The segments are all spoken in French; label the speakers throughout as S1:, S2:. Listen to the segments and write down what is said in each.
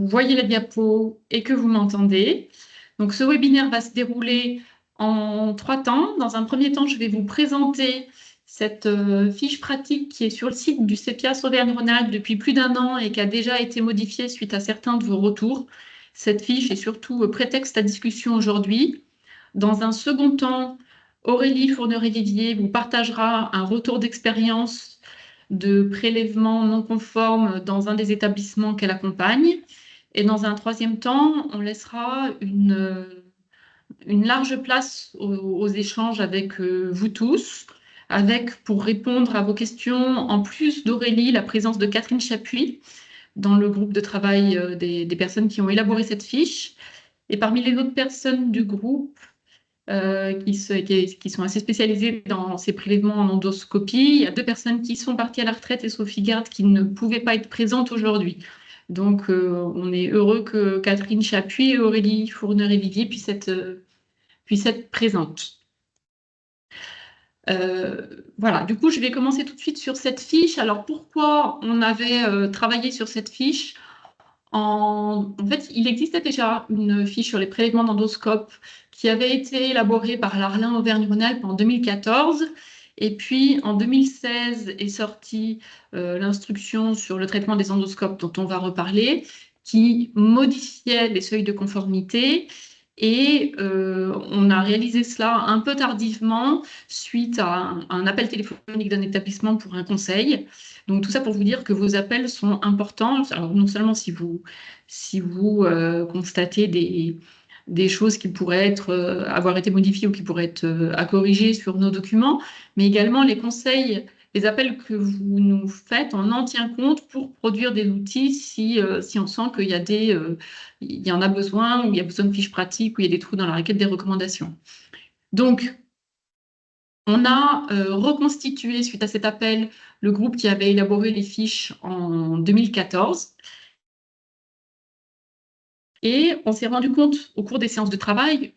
S1: vous voyez la diapo et que vous m'entendez. Donc, ce webinaire va se dérouler en 3 temps. Dans un premier temps, je vais vous présenter cette fiche pratique qui est sur le site du CEPIAS Auvergne-Rhône-Alpes depuis plus d'1 an et qui a déjà été modifiée suite à certains de vos retours. Cette fiche est surtout prétexte à discussion aujourd'hui. Dans un second temps, Aurélie Fourneret-Vivier vous partagera un retour d'expérience de prélèvement non conforme dans un des établissements qu'elle accompagne. Et dans un troisième temps, on laissera une large place aux échanges avec vous tous, avec, pour répondre à vos questions, en plus d'Aurélie, la présence de Catherine Chapuis dans le groupe de travail des personnes qui ont élaboré cette fiche. Et parmi les autres personnes du groupe, qui sont assez spécialisées dans ces prélèvements en endoscopie. Il y a 2 personnes qui sont parties à la retraite et Sophie Garde qui ne pouvaient pas être présentes aujourd'hui. Donc, on est heureux que Catherine Chapuis et Aurélie Fourneret-Vivier puissent être présentes. Voilà, du coup, je vais commencer tout de suite sur cette fiche. Alors, pourquoi on avait travaillé sur cette fiche? En fait, il existait déjà une fiche sur les prélèvements d'endoscope qui avait été élaborée par l'Arlin Auvergne-Rhône-Alpes en 2014. Et puis, en 2016 est sortie l'instruction sur le traitement des endoscopes dont on va reparler, qui modifiait les seuils de conformité. Et on a réalisé cela un peu tardivement suite à un appel téléphonique d'un établissement pour un conseil. Donc, tout ça pour vous dire que vos appels sont importants. Alors, non seulement si vous constatez des choses qui pourraient avoir été modifiées ou qui pourraient être à corriger sur nos documents, mais également les conseils, les appels que vous nous faites, on en tient compte pour produire des outils si on sent qu'il y a il y en a besoin, ou il y a besoin de fiches pratiques, ou il y a des trous dans la requête des recommandations. Donc, on a reconstitué, suite à cet appel, le groupe qui avait élaboré les fiches en 2014. Et on s'est rendu compte au cours des séances de travail,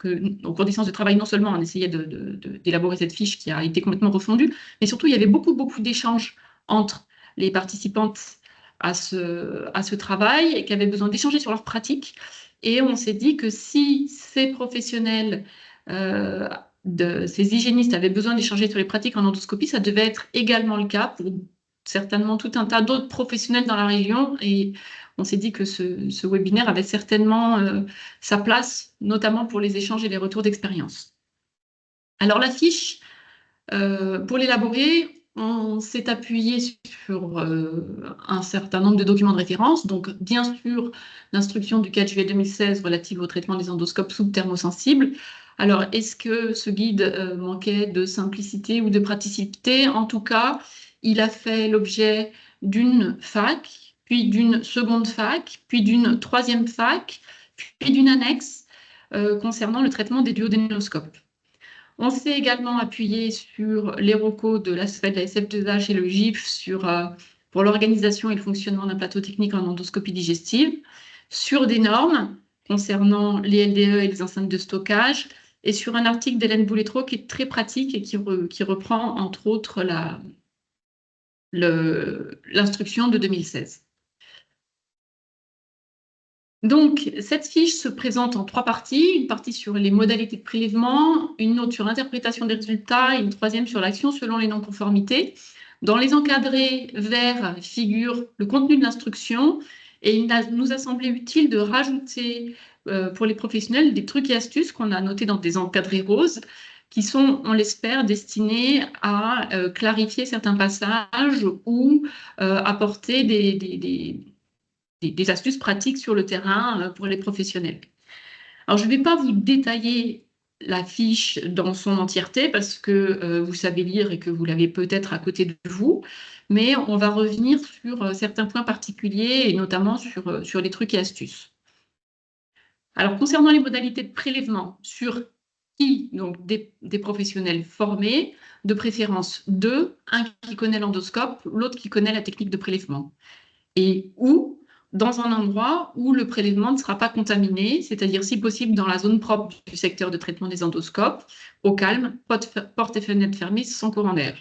S1: non seulement on essayait d'élaborer cette fiche qui a été complètement refondue, mais surtout il y avait beaucoup d'échanges entre les participantes à ce travail et qui avaient besoin d'échanger sur leurs pratiques. Et on s'est dit que si ces professionnels, ces hygiénistes avaient besoin d'échanger sur les pratiques en endoscopie, ça devait être également le cas pour certainement tout un tas d'autres professionnels dans la région. Et on s'est dit que ce webinaire avait certainement sa place, notamment pour les échanges et les retours d'expérience. Alors la fiche, pour l'élaborer, on s'est appuyé sur un certain nombre de documents de référence. Donc, bien sûr, l'instruction du 4 juillet 2016 relative au traitement des endoscopes sous-thermosensibles. Alors, est-ce que ce guide manquait de simplicité ou de praticité? En tout cas, il a fait l'objet d'une fac, puis d'une seconde fac, puis d'une troisième fac, puis d'une annexe concernant le traitement des duodénoscopes. On s'est également appuyé sur les recos de la SF2H et le GIF pour l'organisation et le fonctionnement d'un plateau technique en endoscopie digestive, sur des normes concernant les LDE et les enceintes de stockage, et sur un article d'Hélène Bouletreau qui est très pratique et qui reprend entre autres l'instruction de 2016. Donc, cette fiche se présente en 3 parties. Une partie sur les modalités de prélèvement, une autre sur l'interprétation des résultats et une troisième sur l'action selon les non-conformités. Dans les encadrés verts figure le contenu de l'instruction et il nous a semblé utile de rajouter pour les professionnels des trucs et astuces qu'on a notés dans des encadrés roses qui sont, on l'espère, destinés à clarifier certains passages ou apporter des astuces pratiques sur le terrain pour les professionnels. Alors, je ne vais pas vous détailler la fiche dans son entièreté parce que vous savez lire et que vous l'avez peut-être à côté de vous, mais on va revenir sur certains points particuliers et notamment sur les trucs et astuces. Alors, concernant les modalités de prélèvement, sur qui, donc des professionnels formés, de préférence 2, un qui connaît l'endoscope, l'autre qui connaît la technique de prélèvement. Et où dans un endroit où le prélèvement ne sera pas contaminé, c'est-à-dire si possible dans la zone propre du secteur de traitement des endoscopes, au calme, portes et fenêtres fermées, sans courant d'air.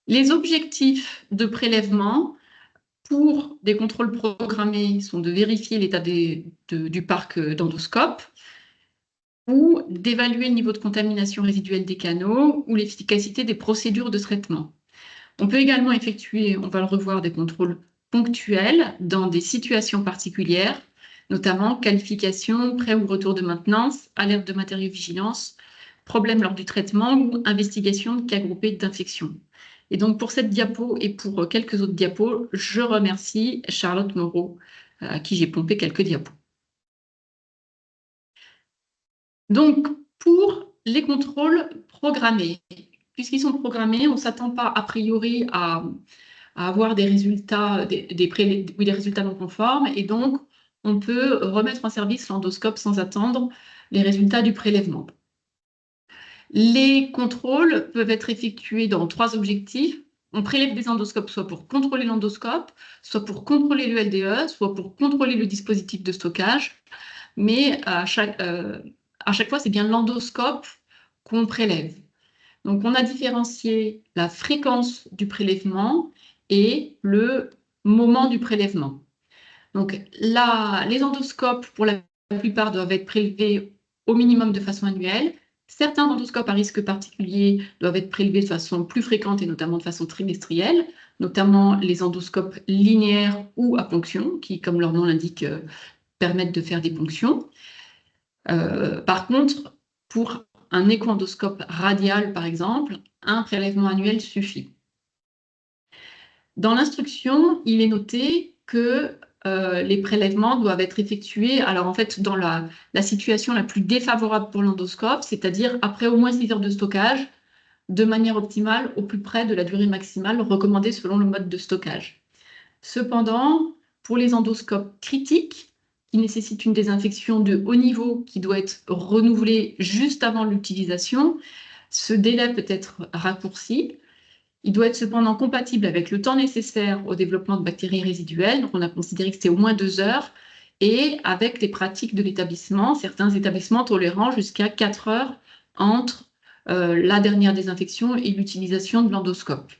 S1: Les objectifs de prélèvement pour des contrôles programmés sont de vérifier l'état du parc d'endoscopes ou d'évaluer le niveau de contamination résiduelle des canaux ou l'efficacité des procédures de traitement. On peut également effectuer, on va le revoir, des contrôles ponctuels dans des situations particulières, notamment qualification, prêt ou retour de maintenance, alerte de matériaux-vigilance, problème lors du traitement ou investigation de cas groupés d'infection. Et donc pour cette diapo et pour quelques autres diapos, je remercie Charlotte Moreau, à qui j'ai pompé quelques diapos. Donc pour les contrôles programmés, puisqu'ils sont programmés, on ne s'attend pas a priori à avoir des résultats, des résultats non conformes, et donc on peut remettre en service l'endoscope sans attendre les résultats du prélèvement. Les contrôles peuvent être effectués dans 3 objectifs. On prélève des endoscopes soit pour contrôler l'endoscope, soit pour contrôler le LDE, soit pour contrôler le dispositif de stockage, mais à chaque fois, c'est bien l'endoscope qu'on prélève. Donc, on a différencié la fréquence du prélèvement et le moment du prélèvement. Donc, les endoscopes, pour la plupart, doivent être prélevés au minimum de façon annuelle. Certains endoscopes à risque particulier doivent être prélevés de façon plus fréquente et notamment de façon trimestrielle, notamment les endoscopes linéaires ou à ponction, qui, comme leur nom l'indique, permettent de faire des ponctions. Par contre, pour un écho-endoscope radial, par exemple, un prélèvement annuel suffit. Dans l'instruction, il est noté que les prélèvements doivent être effectués, alors en fait, dans la situation la plus défavorable pour l'endoscope, c'est-à-dire après au moins 6 heures de stockage, de manière optimale, au plus près de la durée maximale recommandée selon le mode de stockage. Cependant, pour les endoscopes critiques, qui nécessitent une désinfection de haut niveau qui doit être renouvelée juste avant l'utilisation, ce délai peut être raccourci. Il doit être cependant compatible avec le temps nécessaire au développement de bactéries résiduelles. Donc, on a considéré que c'était au moins 2 heures. Et avec les pratiques de l'établissement, certains établissements tolérant jusqu'à 4 heures entre la dernière désinfection et l'utilisation de l'endoscope.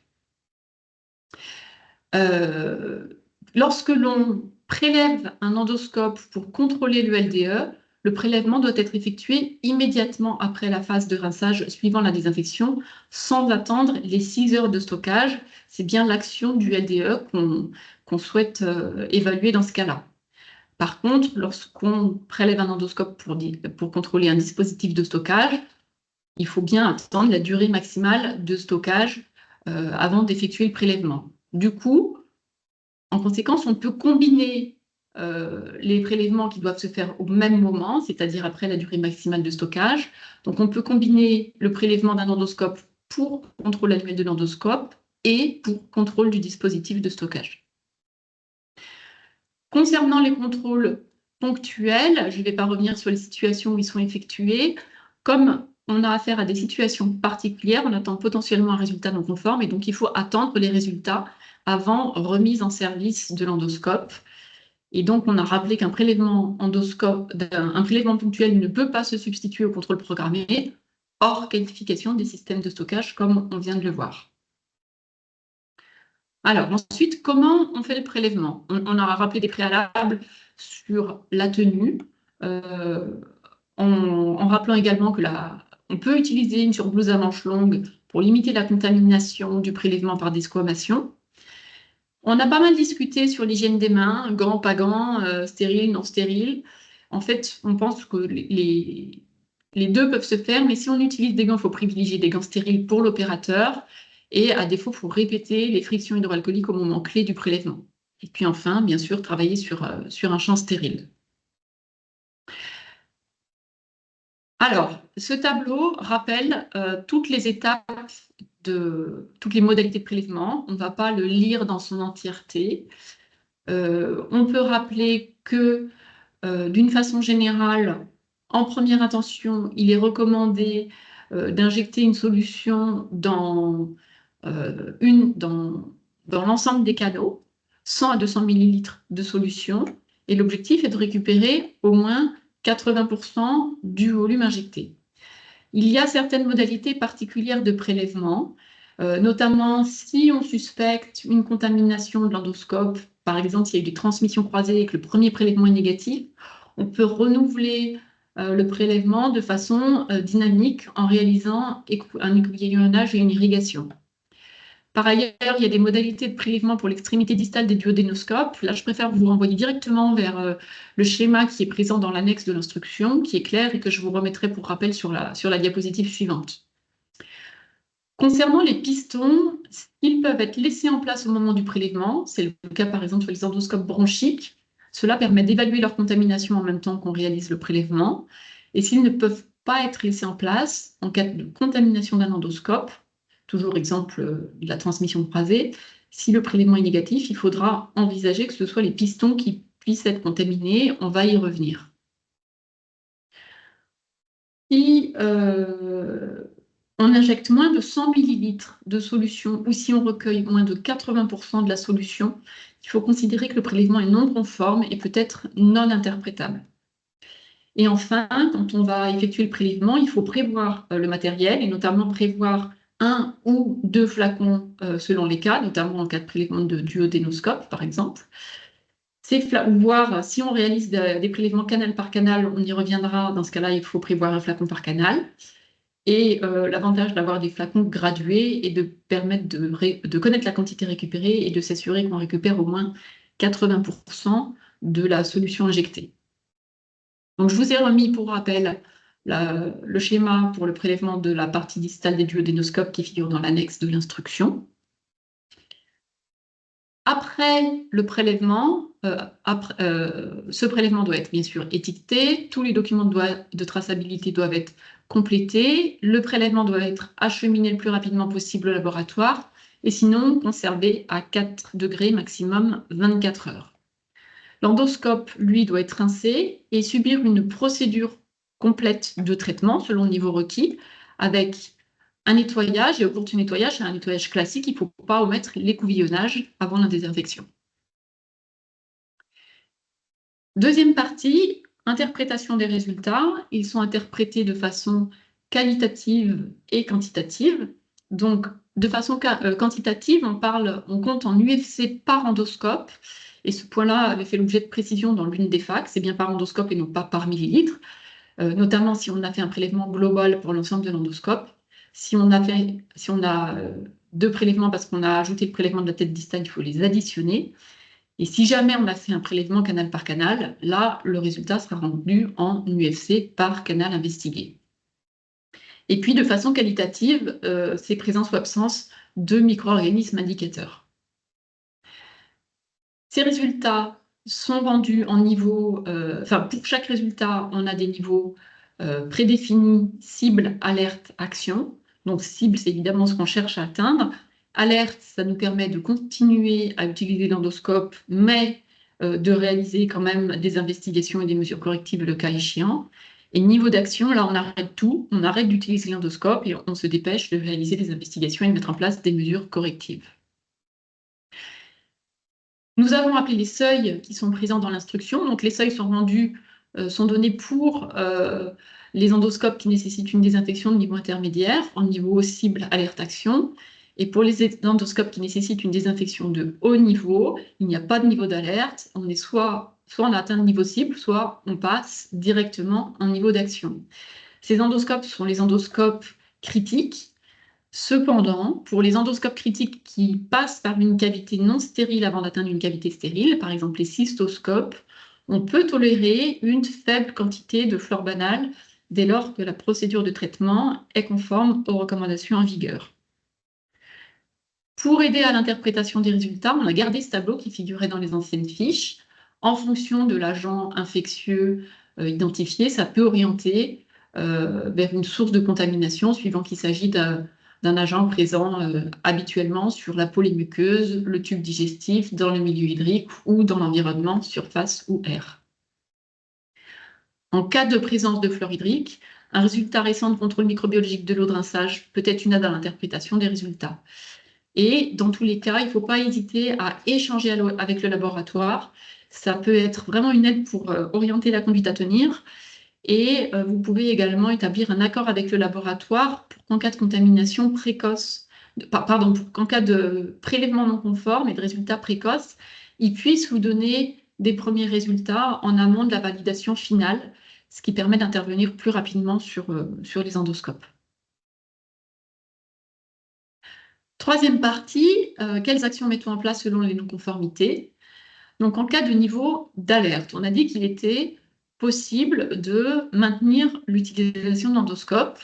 S1: Lorsque l'on prélève un endoscope pour contrôler le LDE, le prélèvement doit être effectué immédiatement après la phase de rinçage suivant la désinfection, sans attendre les 6 heures de stockage. C'est bien l'action du LDE qu'on souhaite évaluer dans ce cas-là. Par contre, lorsqu'on prélève un endoscope pour contrôler un dispositif de stockage, il faut bien attendre la durée maximale de stockage avant d'effectuer le prélèvement. Du coup, en conséquence, on peut combiner les prélèvements qui doivent se faire au même moment, c'est-à-dire après la durée maximale de stockage. Donc, on peut combiner le prélèvement d'un endoscope pour contrôle annuel de l'endoscope et pour contrôle du dispositif de stockage. Concernant les contrôles ponctuels, je ne vais pas revenir sur les situations où ils sont effectués. Comme on a affaire à des situations particulières, on attend potentiellement un résultat non conforme et donc il faut attendre les résultats avant remise en service de l'endoscope. Et donc, on a rappelé qu'un prélèvement ponctuel ne peut pas se substituer au contrôle programmé, hors qualification des systèmes de stockage, comme on vient de le voir. Alors, ensuite, comment on fait le prélèvement? On a rappelé des préalables sur la tenue, en rappelant également que on peut utiliser une surblouse à manches longues pour limiter la contamination du prélèvement par desquamation. On a pas mal discuté sur l'hygiène des mains, gants, pas gants, stériles, non stériles. En fait, on pense que les 2 peuvent se faire, mais si on utilise des gants, il faut privilégier des gants stériles pour l'opérateur. Et à défaut, il faut répéter les frictions hydroalcooliques au moment clé du prélèvement. Et puis enfin, bien sûr, travailler sur un champ stérile. Alors, ce tableau rappelle toutes les étapes toutes les modalités de prélèvement. On ne va pas le lire dans son entièreté. On peut rappeler que, d'une façon générale, en première intention, il est recommandé d'injecter une solution dans l'ensemble des canaux, 100 à 200 ml de solution, et l'objectif est de récupérer au moins 80% du volume injecté. Il y a certaines modalités particulières de prélèvement. Notamment si on suspecte une contamination de l'endoscope, par exemple s'il y a eu des transmissions croisées et que le premier prélèvement est négatif, on peut renouveler le prélèvement de façon dynamique en réalisant un écouvillonnage et une irrigation. Par ailleurs, il y a des modalités de prélèvement pour l'extrémité distale des duodénoscopes. Là, je préfère vous renvoyer directement vers le schéma qui est présent dans l'annexe de l'instruction, qui est clair et que je vous remettrai pour rappel sur la diapositive suivante. Concernant les pistons, ils peuvent être laissés en place au moment du prélèvement. C'est le cas par exemple sur les endoscopes bronchiques. Cela permet d'évaluer leur contamination en même temps qu'on réalise le prélèvement. Et s'ils ne peuvent pas être laissés en place, en cas de contamination d'un endoscope, toujours exemple de la transmission croisée, si le prélèvement est négatif, il faudra envisager que ce soit les pistons qui puissent être contaminés. On va y revenir. Si on injecte moins de 100 ml de solution ou si on recueille moins de 80% de la solution, il faut considérer que le prélèvement est non conforme et peut être non interprétable. Et enfin, quand on va effectuer le prélèvement, il faut prévoir le matériel et notamment prévoir 1 ou 2 flacons selon les cas, notamment en cas de prélèvement de duodénoscope, par exemple. Ou voir si on réalise des prélèvements canal par canal, on y reviendra. Dans ce cas-là, il faut prévoir un flacon par canal. Et l'avantage d'avoir des flacons gradués est de permettre de connaître la quantité récupérée et de s'assurer qu'on récupère au moins 80% de la solution injectée. Donc, je vous ai remis pour rappel le schéma pour le prélèvement de la partie distale des duodénoscopes qui figure dans l'annexe de l'instruction. Après le prélèvement, ce prélèvement doit être bien sûr étiqueté, tous les documents de traçabilité doivent être complétés, le prélèvement doit être acheminé le plus rapidement possible au laboratoire et sinon conservé à 4 degrés maximum 24 heures. L'endoscope, lui, doit être rincé et subir une procédure complète de traitement selon le niveau requis avec un nettoyage, et au cours du nettoyage, c'est un nettoyage classique, il ne faut pas omettre l'écouvillonnage avant la désinfection. Deuxième partie, interprétation des résultats. Ils sont interprétés de façon qualitative et quantitative. Donc, de façon quantitative, on compte en UFC par endoscope, et ce point-là avait fait l'objet de précision dans l'une des facs, c'est bien par endoscope et non pas par millilitre, notamment si on a fait un prélèvement global pour l'ensemble de l'endoscope. Si on a 2 prélèvements parce qu'on a ajouté le prélèvement de la tête distale, il faut les additionner. Et si jamais on a fait un prélèvement canal par canal, là, le résultat sera rendu en UFC par canal investigué. Et puis, de façon qualitative, c'est présence ou absence de micro-organismes indicateurs. Ces résultats sont rendus en niveau, pour chaque résultat, on a des niveaux prédéfinis, cible, alerte, action. Donc, cible, c'est évidemment ce qu'on cherche à atteindre. Alerte, ça nous permet de continuer à utiliser l'endoscope, mais de réaliser quand même des investigations et des mesures correctives le cas échéant. Et niveau d'action, là, on arrête tout, on arrête d'utiliser l'endoscope et on se dépêche de réaliser des investigations et de mettre en place des mesures correctives. Nous avons appelé les seuils qui sont présents dans l'instruction. Donc, les seuils sont donnés pour les endoscopes qui nécessitent une désinfection de niveau intermédiaire, en niveau cible, alerte, action. Et pour les endoscopes qui nécessitent une désinfection de haut niveau, il n'y a pas de niveau d'alerte. On est soit on a atteint le niveau cible, soit on passe directement en niveau d'action. Ces endoscopes sont les endoscopes critiques. Cependant, pour les endoscopes critiques qui passent par une cavité non stérile avant d'atteindre une cavité stérile, par exemple les cystoscopes, on peut tolérer une faible quantité de fluor banal dès lors que la procédure de traitement est conforme aux recommandations en vigueur. Pour aider à l'interprétation des résultats, on a gardé ce tableau qui figurait dans les anciennes fiches. En fonction de l'agent infectieux identifié, ça peut orienter vers une source de contamination, suivant qu'il s'agit d'un agent présent habituellement sur la peau, les muqueuses, le tube digestif, dans le milieu hydrique ou dans l'environnement, surface ou air. En cas de présence de fluor hydrique, un résultat récent de contrôle microbiologique de l'eau de rinçage peut être une aide à l'interprétation des résultats. Et dans tous les cas, il ne faut pas hésiter à échanger avec le laboratoire. Ça peut être vraiment une aide pour orienter la conduite à tenir. Et vous pouvez également établir un accord avec le laboratoire pour qu'en cas de contamination précoce pardon, pour qu'en cas de prélèvement non conforme et de résultats précoces, ils puissent vous donner des premiers résultats en amont de la validation finale, ce qui permet d'intervenir plus rapidement sur les endoscopes. Troisième partie, quelles actions mettons en place selon les non-conformités? Donc, en cas de niveau d'alerte, on a dit qu'il était possible de maintenir l'utilisation de l'endoscope.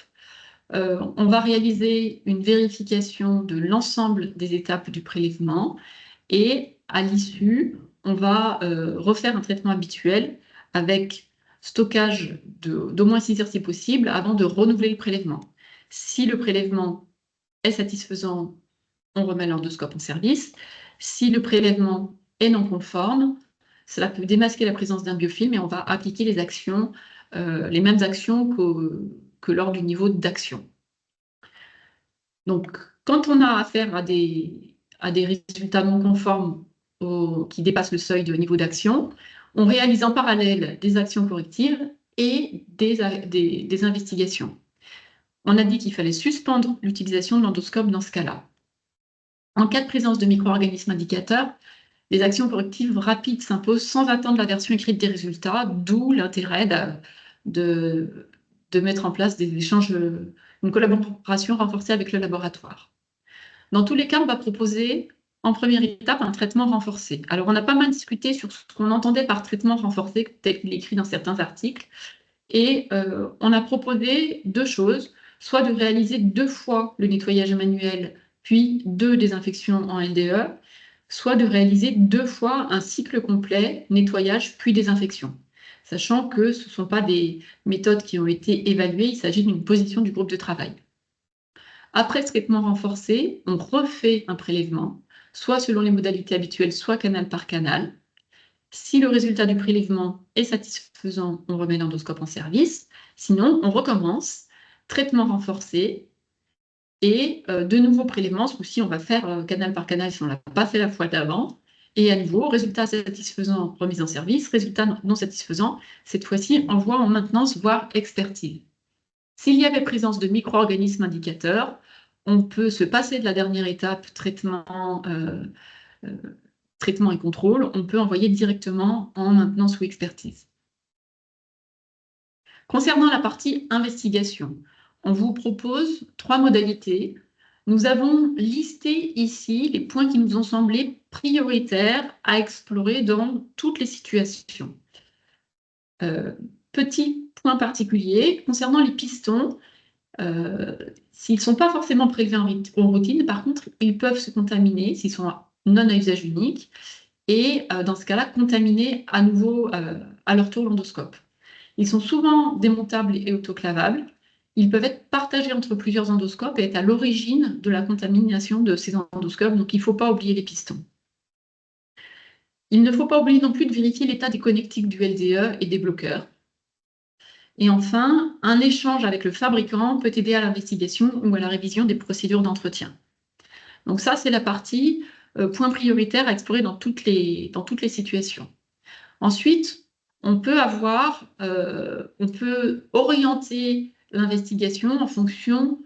S1: On va réaliser une vérification de l'ensemble des étapes du prélèvement et à l'issue, on va refaire un traitement habituel avec stockage d'au moins 6 heures si possible avant de renouveler le prélèvement. Si le prélèvement est satisfaisant, on remet l'endoscope en service. Si le prélèvement est non conforme, cela peut démasquer la présence d'un biofilm et on va appliquer les mêmes actions que lors du niveau d'action. Donc, quand on a affaire à des résultats non conformes qui dépassent le seuil de niveau d'action, on réalise en parallèle des actions correctives et des investigations. On a dit qu'il fallait suspendre l'utilisation de l'endoscope dans ce cas-là. En cas de présence de micro-organismes indicateurs, les actions correctives rapides s'imposent sans attendre la version écrite des résultats, d'où l'intérêt de mettre en place des échanges, une collaboration renforcée avec le laboratoire. Dans tous les cas, on va proposer en première étape un traitement renforcé. Alors, on a pas mal discuté sur ce qu'on entendait par traitement renforcé, tel qu'il est écrit dans certains articles, et on a proposé deux choses, soit de réaliser 2 fois le nettoyage manuel, puis 2 désinfections en LDE, soit de réaliser 2 fois un cycle complet, nettoyage puis désinfection. Sachant que ce ne sont pas des méthodes qui ont été évaluées, il s'agit d'une position du groupe de travail. Après ce traitement renforcé, on refait un prélèvement, soit selon les modalités habituelles, soit canal par canal. Si le résultat du prélèvement est satisfaisant, on remet l'endoscope en service. Sinon, on recommence, traitement renforcé et de nouveaux prélèvements. Ce coup-ci, on va faire canal par canal si on ne l'a pas fait la fois d'avant. Et à nouveau, résultat satisfaisant, remise en service. Résultat non satisfaisant, cette fois-ci, envoi en maintenance, voire expertise. S'il y avait présence de micro-organismes indicateurs, on peut se passer de la dernière étape, traitement et contrôle, on peut envoyer directement en maintenance ou expertise. Concernant la partie investigation, on vous propose 3 modalités. Nous avons listé ici les points qui nous ont semblé prioritaires à explorer dans toutes les situations. Petit point particulier, concernant les pistons, s'ils ne sont pas forcément prélevés en routine, par contre, ils peuvent se contaminer s'ils sont non à usage unique et dans ce cas-là, contaminer à nouveau à leur tour l'endoscope. Ils sont souvent démontables et autoclavables. Ils peuvent être partagés entre plusieurs endoscopes et être à l'origine de la contamination de ces endoscopes, donc il ne faut pas oublier les pistons. Il ne faut pas oublier non plus de vérifier l'état des connectiques du LDE et des bloqueurs. Et enfin, un échange avec le fabricant peut aider à l'investigation ou à la révision des procédures d'entretien. Donc ça, c'est la partie point prioritaire à explorer dans toutes les situations. Ensuite, on peut orienter l'investigation en fonction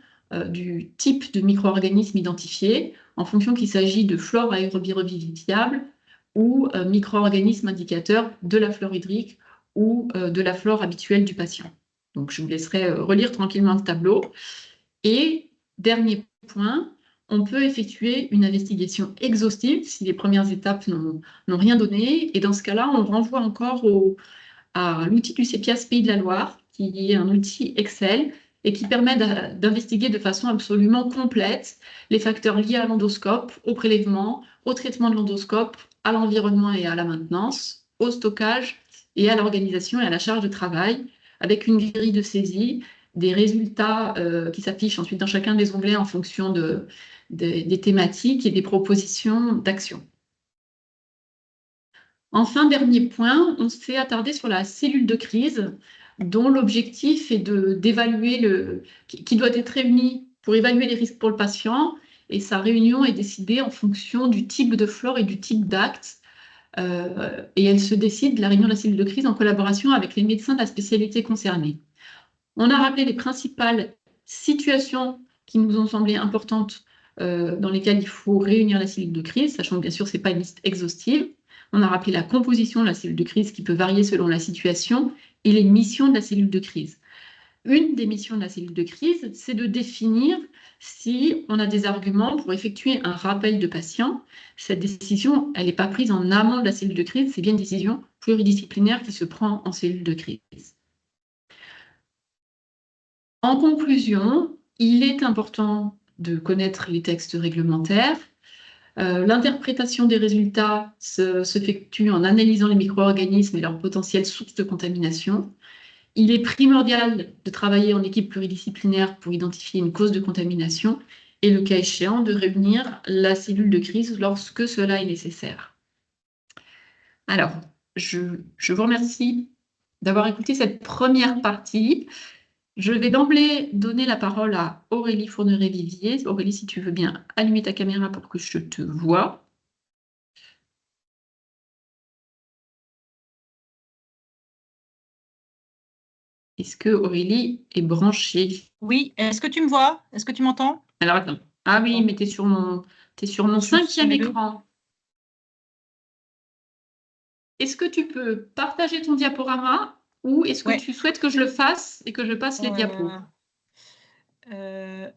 S1: du type de micro-organisme identifié, en fonction qu'il s'agit de flore aérobie revivifiable ou micro-organismes indicateurs de la flore hydrique ou de la flore habituelle du patient. Donc, je vous laisserai relire tranquillement le tableau. Et dernier point, on peut effectuer une investigation exhaustive si les premières étapes n'ont rien donné. Et dans ce cas-là, on renvoie encore à l'outil du CEPIAS Pays de la Loire, qui est un outil Excel et qui permet d'investiguer de façon absolument complète les facteurs liés à l'endoscope, au prélèvement, au traitement de l'endoscope, à l'environnement et à la maintenance, au stockage et à l'organisation et à la charge de travail, avec une grille de saisie, des résultats qui s'affichent ensuite dans chacun des onglets en fonction des thématiques et des propositions d'action. Enfin, dernier point, on s'est attardé sur la cellule de crise, dont l'objectif est qui doit être réunie pour évaluer les risques pour le patient, et sa réunion est décidée en fonction du type de flore et du type d'acte. Et elle se décide, la réunion de la cellule de crise, en collaboration avec les médecins de la spécialité concernée. On a rappelé les principales situations qui nous ont semblé importantes dans lesquels il faut réunir la cellule de crise, sachant que bien sûr, ce n'est pas une liste exhaustive. On a rappelé la composition de la cellule de crise qui peut varier selon la situation et les missions de la cellule de crise. Une des missions de la cellule de crise, c'est de définir si on a des arguments pour effectuer un rappel de patient. Cette décision, elle n'est pas prise en amont de la cellule de crise, c'est bien une décision pluridisciplinaire qui se prend en cellule de crise. En conclusion, il est important de connaître les textes réglementaires. L'interprétation des résultats s'effectue en analysant les micro-organismes et leurs potentielles sources de contamination. Il est primordial de travailler en équipe pluridisciplinaire pour identifier une cause de contamination et, le cas échéant, de réunir la cellule de crise lorsque cela est nécessaire. Alors, je vous remercie d'avoir écouté cette première partie. Je vais d'emblée donner la parole à Aurélie Fourneret-Vivier. Aurélie, si tu veux bien allumer ta caméra pour que je te voie. Est-ce que Aurélie est branchée?
S2: Oui, est-ce que tu me vois? Est-ce que tu m'entends?
S1: Alors attends. Ah oui, mais tu es sur mon 5e écran. Est-ce que tu peux partager ton diaporama ou est-ce que tu souhaites que je le fasse et que je passe les diapos?
S2: Ouais,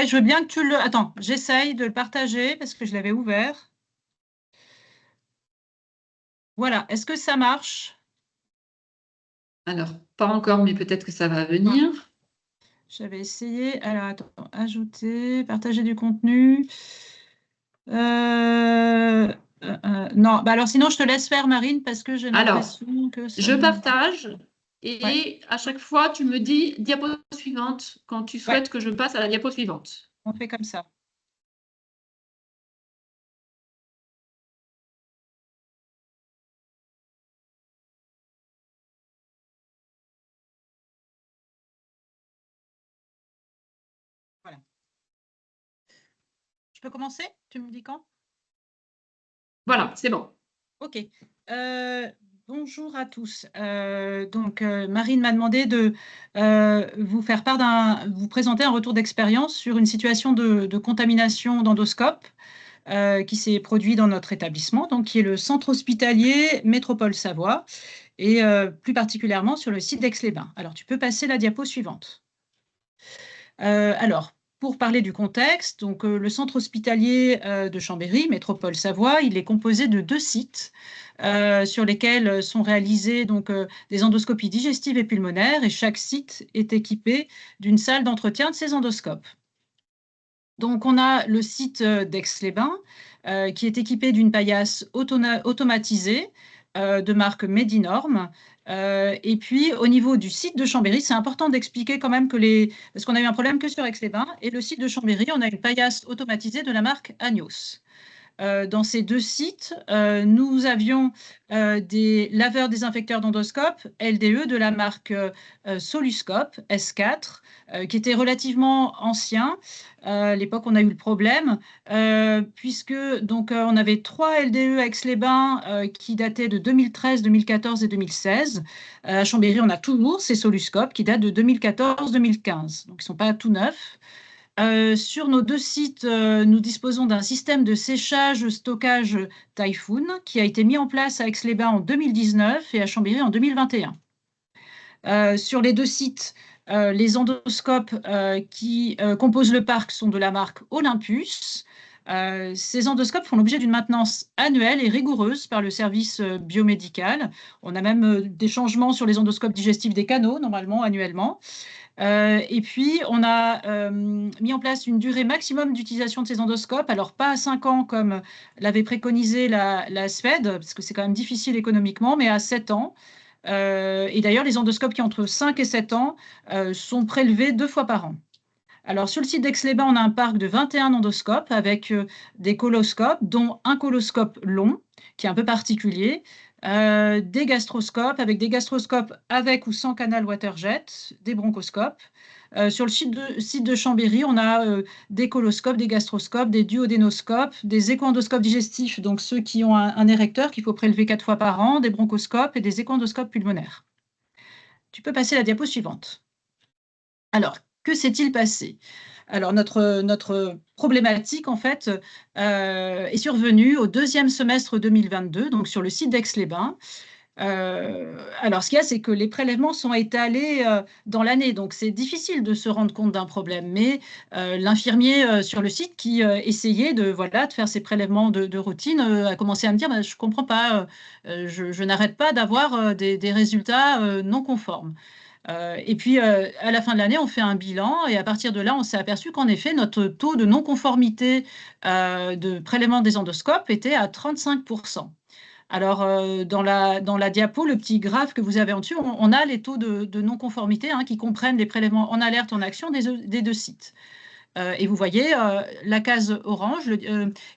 S2: je veux bien que tu le... Attends, j'essaye de le partager parce que je l'avais ouvert. Voilà, est-ce que ça marche?
S1: Alors, pas encore, mais peut-être que ça va venir.
S2: J'avais essayé. Alors, attends, ajouter, partager du contenu. Non, bah alors sinon, je te laisse faire, Marine, parce que j'ai l'impression que ça...
S1: Je partage et à chaque fois, tu me dis diapo suivante quand tu souhaites que je passe à la diapo suivante.
S2: On fait comme ça. Voilà. Je peux commencer? Tu me dis quand?
S1: Voilà, c'est bon.
S2: OK. Bonjour à tous. Marine m'a demandé de vous faire part vous présenter un retour d'expérience sur une situation de contamination d'endoscope qui s'est produit dans notre établissement, donc qui est le centre hospitalier Métropole Savoie, et plus particulièrement sur le site d'Aix-les-Bains. Alors, tu peux passer la diapo suivante. Pour parler du contexte, donc, le centre hospitalier de Chambéry, Métropole Savoie, il est composé de 2 sites sur lesquels sont réalisées donc, des endoscopies digestives et pulmonaires, et chaque site est équipé d'une salle d'entretien de ces endoscopes. Donc, on a le site d'Aix-les-Bains qui est équipé d'une paillasse automatisée de marque Medinorm. Et puis, au niveau du site de Chambéry, c'est important d'expliquer quand même parce qu'on a eu un problème que sur Aix-les-Bains. Et le site de Chambéry, on a une paillasse automatisée de la marque Agnos. Dans ces 2 sites, nous avions des laveurs désinfecteurs d'endoscope LDE de la marque Soluscope S4, qui était relativement ancien. À l'époque, on a eu le problème, puisque donc, on avait 3 LDE à Aix-les-Bains qui dataient de 2013, 2014 et 2016. À Chambéry, on a toujours ces Soluscope qui datent de 2014-2015, donc ils ne sont pas tout neufs. Sur nos 2 sites, nous disposons d'un système de séchage-stockage Typhoon qui a été mis en place à Aix-les-Bains en 2019 et à Chambéry en 2021. Sur les 2 sites, les endoscopes qui composent le parc sont de la marque Olympus. Ces endoscopes font l'objet d'une maintenance annuelle et rigoureuse par le service biomédical. On a même des changements sur les endoscopes digestifs des canaux, normalement, annuellement. Et puis, on a mis en place une durée maximum d'utilisation de ces endoscopes, alors pas à 5 ans comme l'avait préconisé la SFED, parce que c'est quand même difficile économiquement, mais à 7 ans. Et d'ailleurs, les endoscopes qui ont entre 5 et 7 ans sont prélevés 2 fois par an. Alors, sur le site d'Aix-les-Bains, on a un parc de 21 endoscopes avec des coloscopes, dont un coloscope long, qui est un peu particulier, des gastroscopes, avec ou sans canal waterjet, des bronchoscopes. Sur le site de Chambéry, on a des coloscopes, des gastroscopes, des duodénoscopes, des échoendoscopes digestifs, donc ceux qui ont un érecteur qu'il faut prélever 4 fois par an, des bronchoscopes et des échoendoscopes pulmonaires. Tu peux passer à la diapo suivante. Alors, que s'est-il passé? Alors, notre problématique, en fait, est survenue au deuxième semestre 2022, donc sur le site d'Aix-les-Bains. Alors, ce qu'il y a, c'est que les prélèvements sont étalés dans l'année, donc c'est difficile de se rendre compte d'un problème. Mais l'infirmier sur le site qui essayait voilà, de faire ses prélèvements de routine a commencé à me dire, bah, je ne comprends pas, je n'arrête pas d'avoir des résultats non conformes. Et puis, à la fin de l'année, on fait un bilan et à partir de là, on s'est aperçu qu'en effet, notre taux de non-conformité de prélèvement des endoscopes était à 35%. Alors, dans la diapo, le petit graphe que vous avez en dessus, on a les taux de non-conformité hein, qui comprennent les prélèvements en alerte, en action des deux sites. Et vous voyez, la case orange,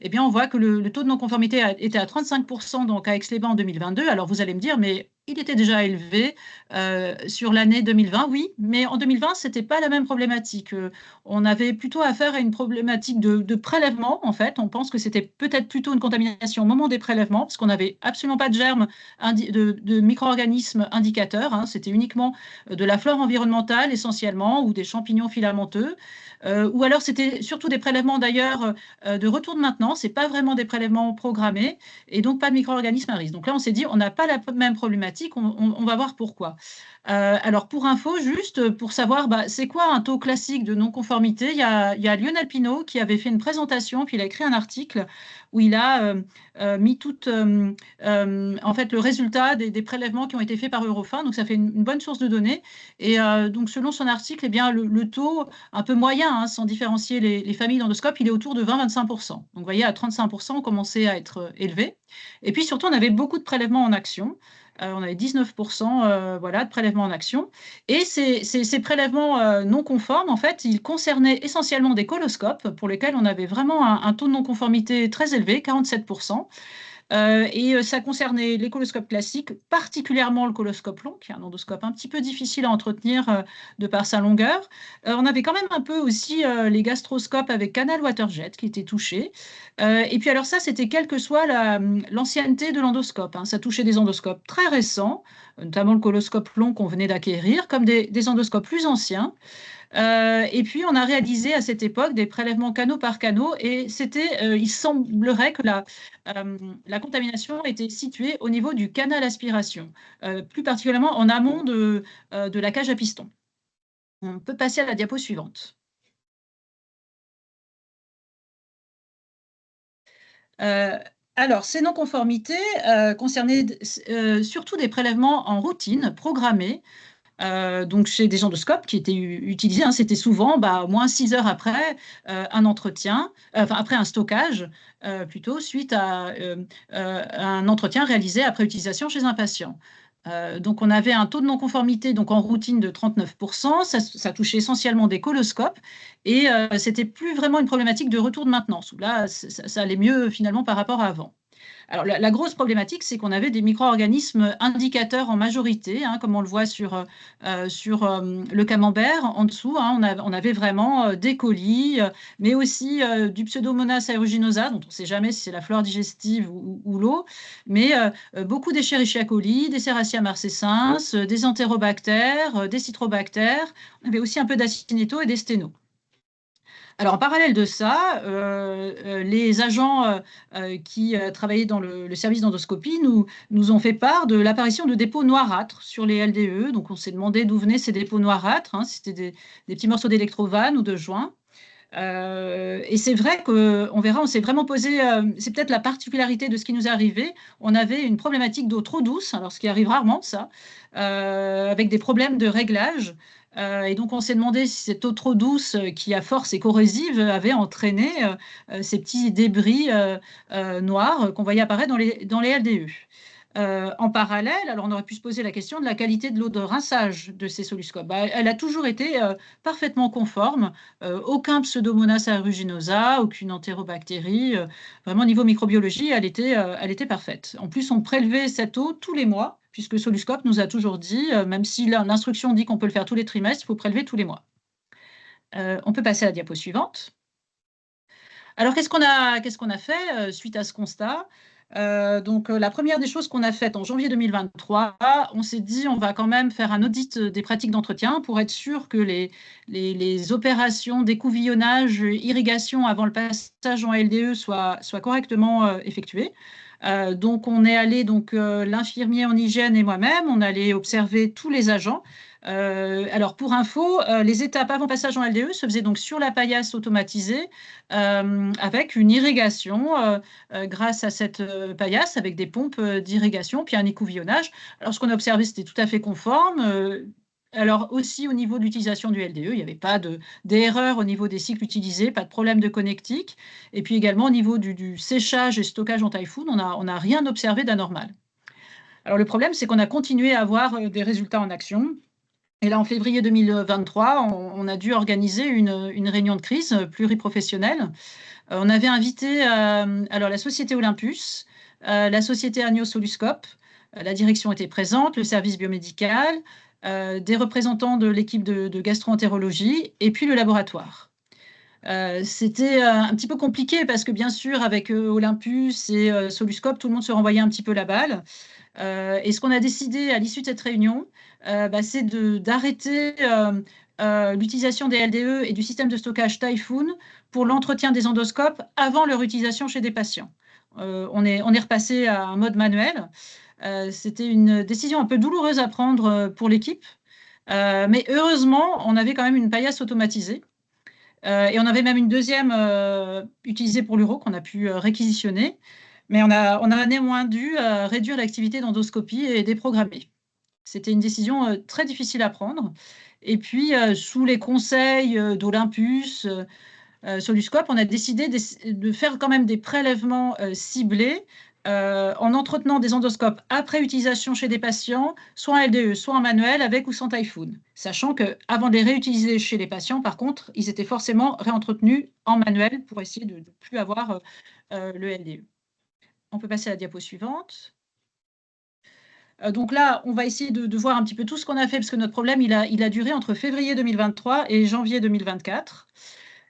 S2: eh bien, on voit que le taux de non-conformité était à 35% donc à Aix-les-Bains en 2022. Alors, vous allez me dire, mais il était déjà élevé sur l'année 2020, oui, mais en 2020, ce n'était pas la même problématique. On avait plutôt affaire à une problématique de prélèvement, en fait. On pense que c'était peut-être plutôt une contamination au moment des prélèvements, parce qu'on n'avait absolument pas de germes, de micro-organismes indicateurs. Hein. C'était uniquement de la flore environnementale essentiellement, ou des champignons filamenteux. Ou alors c'était surtout des prélèvements d'ailleurs de retour de maintenance, c'est pas vraiment des prélèvements programmés et donc pas de micro-organismes à risque. Donc là, on s'est dit, on n'a pas la même problématique, on va voir pourquoi. Alors pour info, juste pour savoir, bah, c'est quoi un taux classique de non-conformité, il y a Lionel Pinault qui avait fait une présentation, puis il a écrit un article où il a mis tout en fait, le résultat des prélèvements qui ont été faits par Eurofins. Donc ça fait une bonne source de données. Et donc selon son article, eh bien, le taux un peu moyen, hein, sans différencier les familles d'endoscopes, il est autour de 20-25%. Donc, vous voyez, à 35%, on commençait à être élevé. Et puis, surtout, on avait beaucoup de prélèvements en action. On avait 19% voilà, de prélèvements en action. Et ces prélèvements non conformes, en fait, ils concernaient essentiellement des coloscopes pour lesquels on avait vraiment un taux de non-conformité très élevé, 47%. Et ça concernait les coloscopes classiques, particulièrement le coloscope long, qui est un endoscope un petit peu difficile à entretenir de par sa longueur. On avait quand même un peu aussi les gastroscopes avec canal waterjet qui étaient touchés. Et puis alors ça, c'était quelle que soit l'ancienneté de l'endoscope. Hein. Ça touchait des endoscopes très récents, notamment le coloscope long qu'on venait d'acquérir, comme des endoscopes plus anciens. Et puis, on a réalisé à cette époque des prélèvements canaux par canaux et il semblerait que la contamination était située au niveau du canal aspiration, plus particulièrement en amont de la cage à piston. On peut passer à la diapo suivante. Alors, ces non-conformités concernaient surtout des prélèvements en routine programmés donc chez des endoscopes qui étaient utilisés, hein, c'était souvent moins 6 heures après un entretien, enfin après un stockage, plutôt suite à un entretien réalisé après utilisation chez un patient. Donc on avait un taux de non-conformité donc en routine de 39%, ça touchait essentiellement des coloscopes et c'était plus vraiment une problématique de retour de maintenance, où là ça allait mieux finalement par rapport à avant. Alors, la grosse problématique, c'est qu'on avait des micro-organismes indicateurs en majorité, hein, comme on le voit sur le camembert en dessous. Hein, on avait vraiment des colis, mais aussi du Pseudomonas aeruginosa, dont on ne sait jamais si c'est la flore digestive ou l'eau, mais beaucoup d'Escherichia coli, des Serratia marcescens, des entérobactères, des citrobactères. On avait aussi un peu d'acinéto et des sténos. Alors, en parallèle de ça, les agents qui travaillaient dans le service d'endoscopie nous ont fait part de l'apparition de dépôts noirâtres sur les LDE. Donc, on s'est demandé d'où venaient ces dépôts noirâtres. Hein, si c'était des petits morceaux d'électrovanne ou de joints. Et c'est vrai qu'on verra, on s'est vraiment posé, c'est peut-être la particularité de ce qui nous est arrivé. On avait une problématique d'eau trop douce, alors ce qui arrive rarement, ça, avec des problèmes de réglage. Et donc, on s'est demandé si cette eau trop douce, qui à force est corrosive, avait entraîné ces petits débris noirs qu'on voyait apparaître dans les LDE. En parallèle, alors on aurait pu se poser la question de la qualité de l'eau de rinçage de ces soluscopes. Elle a toujours été parfaitement conforme, aucun Pseudomonas aeruginosa, aucune entérobactérie. Vraiment, au niveau microbiologie, elle était parfaite. En plus, on prélevait cette eau tous les mois, puisque Soluscope nous a toujours dit, même si l'instruction dit qu'on peut le faire tous les trimestres, il faut prélever tous les mois. On peut passer à la diapo suivante. Alors, qu'est-ce qu'on a fait suite à ce constat? Donc, la première des choses qu'on a faites en janvier 2023, on s'est dit on va quand même faire un audit des pratiques d'entretien pour être sûr que les opérations d'écouvillonnage, irrigation avant le passage en LDE soient correctement effectuées. Donc, on est allé, donc l'infirmier en hygiène et moi-même, on allait observer tous les agents. Alors, pour info, les étapes avant passage en LDE se faisaient donc sur la paillasse automatisée avec une irrigation grâce à cette paillasse avec des pompes d'irrigation, puis un écouvillonnage. Alors, ce qu'on a observé, c'était tout à fait conforme. Alors aussi au niveau de l'utilisation du LDE, il n'y avait pas d'erreur au niveau des cycles utilisés, pas de problème de connectique. Et puis également au niveau du séchage et stockage en Typhoon, on n'a rien observé d'anormal. Alors le problème, c'est qu'on a continué à avoir des résultats en action. Et là, en février 2023, on a dû organiser une réunion de crise pluriprofessionnelle. On avait invité alors la société Olympus, la société Agno Soluscope, la direction était présente, le service biomédical, des représentants de l'équipe de gastro-entérologie et puis le laboratoire. C'était un petit peu compliqué parce que bien sûr, avec Olympus et Soluscope, tout le monde se renvoyait un petit peu la balle. Et ce qu'on a décidé à l'issue de cette réunion, c'est d'arrêter l'utilisation des LDE et du système de stockage Typhoon pour l'entretien des endoscopes avant leur utilisation chez des patients. On est repassé à un mode manuel. C'était une décision un peu douloureuse à prendre pour l'équipe, mais heureusement, on avait quand même une paillasse automatisée. Et on avait même une deuxième utilisée pour l'uro qu'on a pu réquisitionner. Mais on a néanmoins dû réduire l'activité d'endoscopie et déprogrammer. C'était une décision très difficile à prendre. Et puis, sous les conseils d'Olympus, Soluscope, on a décidé de faire quand même des prélèvements ciblés en entretenant des endoscopes après utilisation chez des patients, soit en LDE, soit en manuel, avec ou sans Typhoon. Sachant qu'avant de les réutiliser chez les patients, par contre, ils étaient forcément réentretenus en manuel pour essayer de ne plus avoir le LDE. On peut passer à la diapo suivante. Donc là, on va essayer de voir un petit peu tout ce qu'on a fait, parce que notre problème, il a duré entre février 2023 et janvier 2024.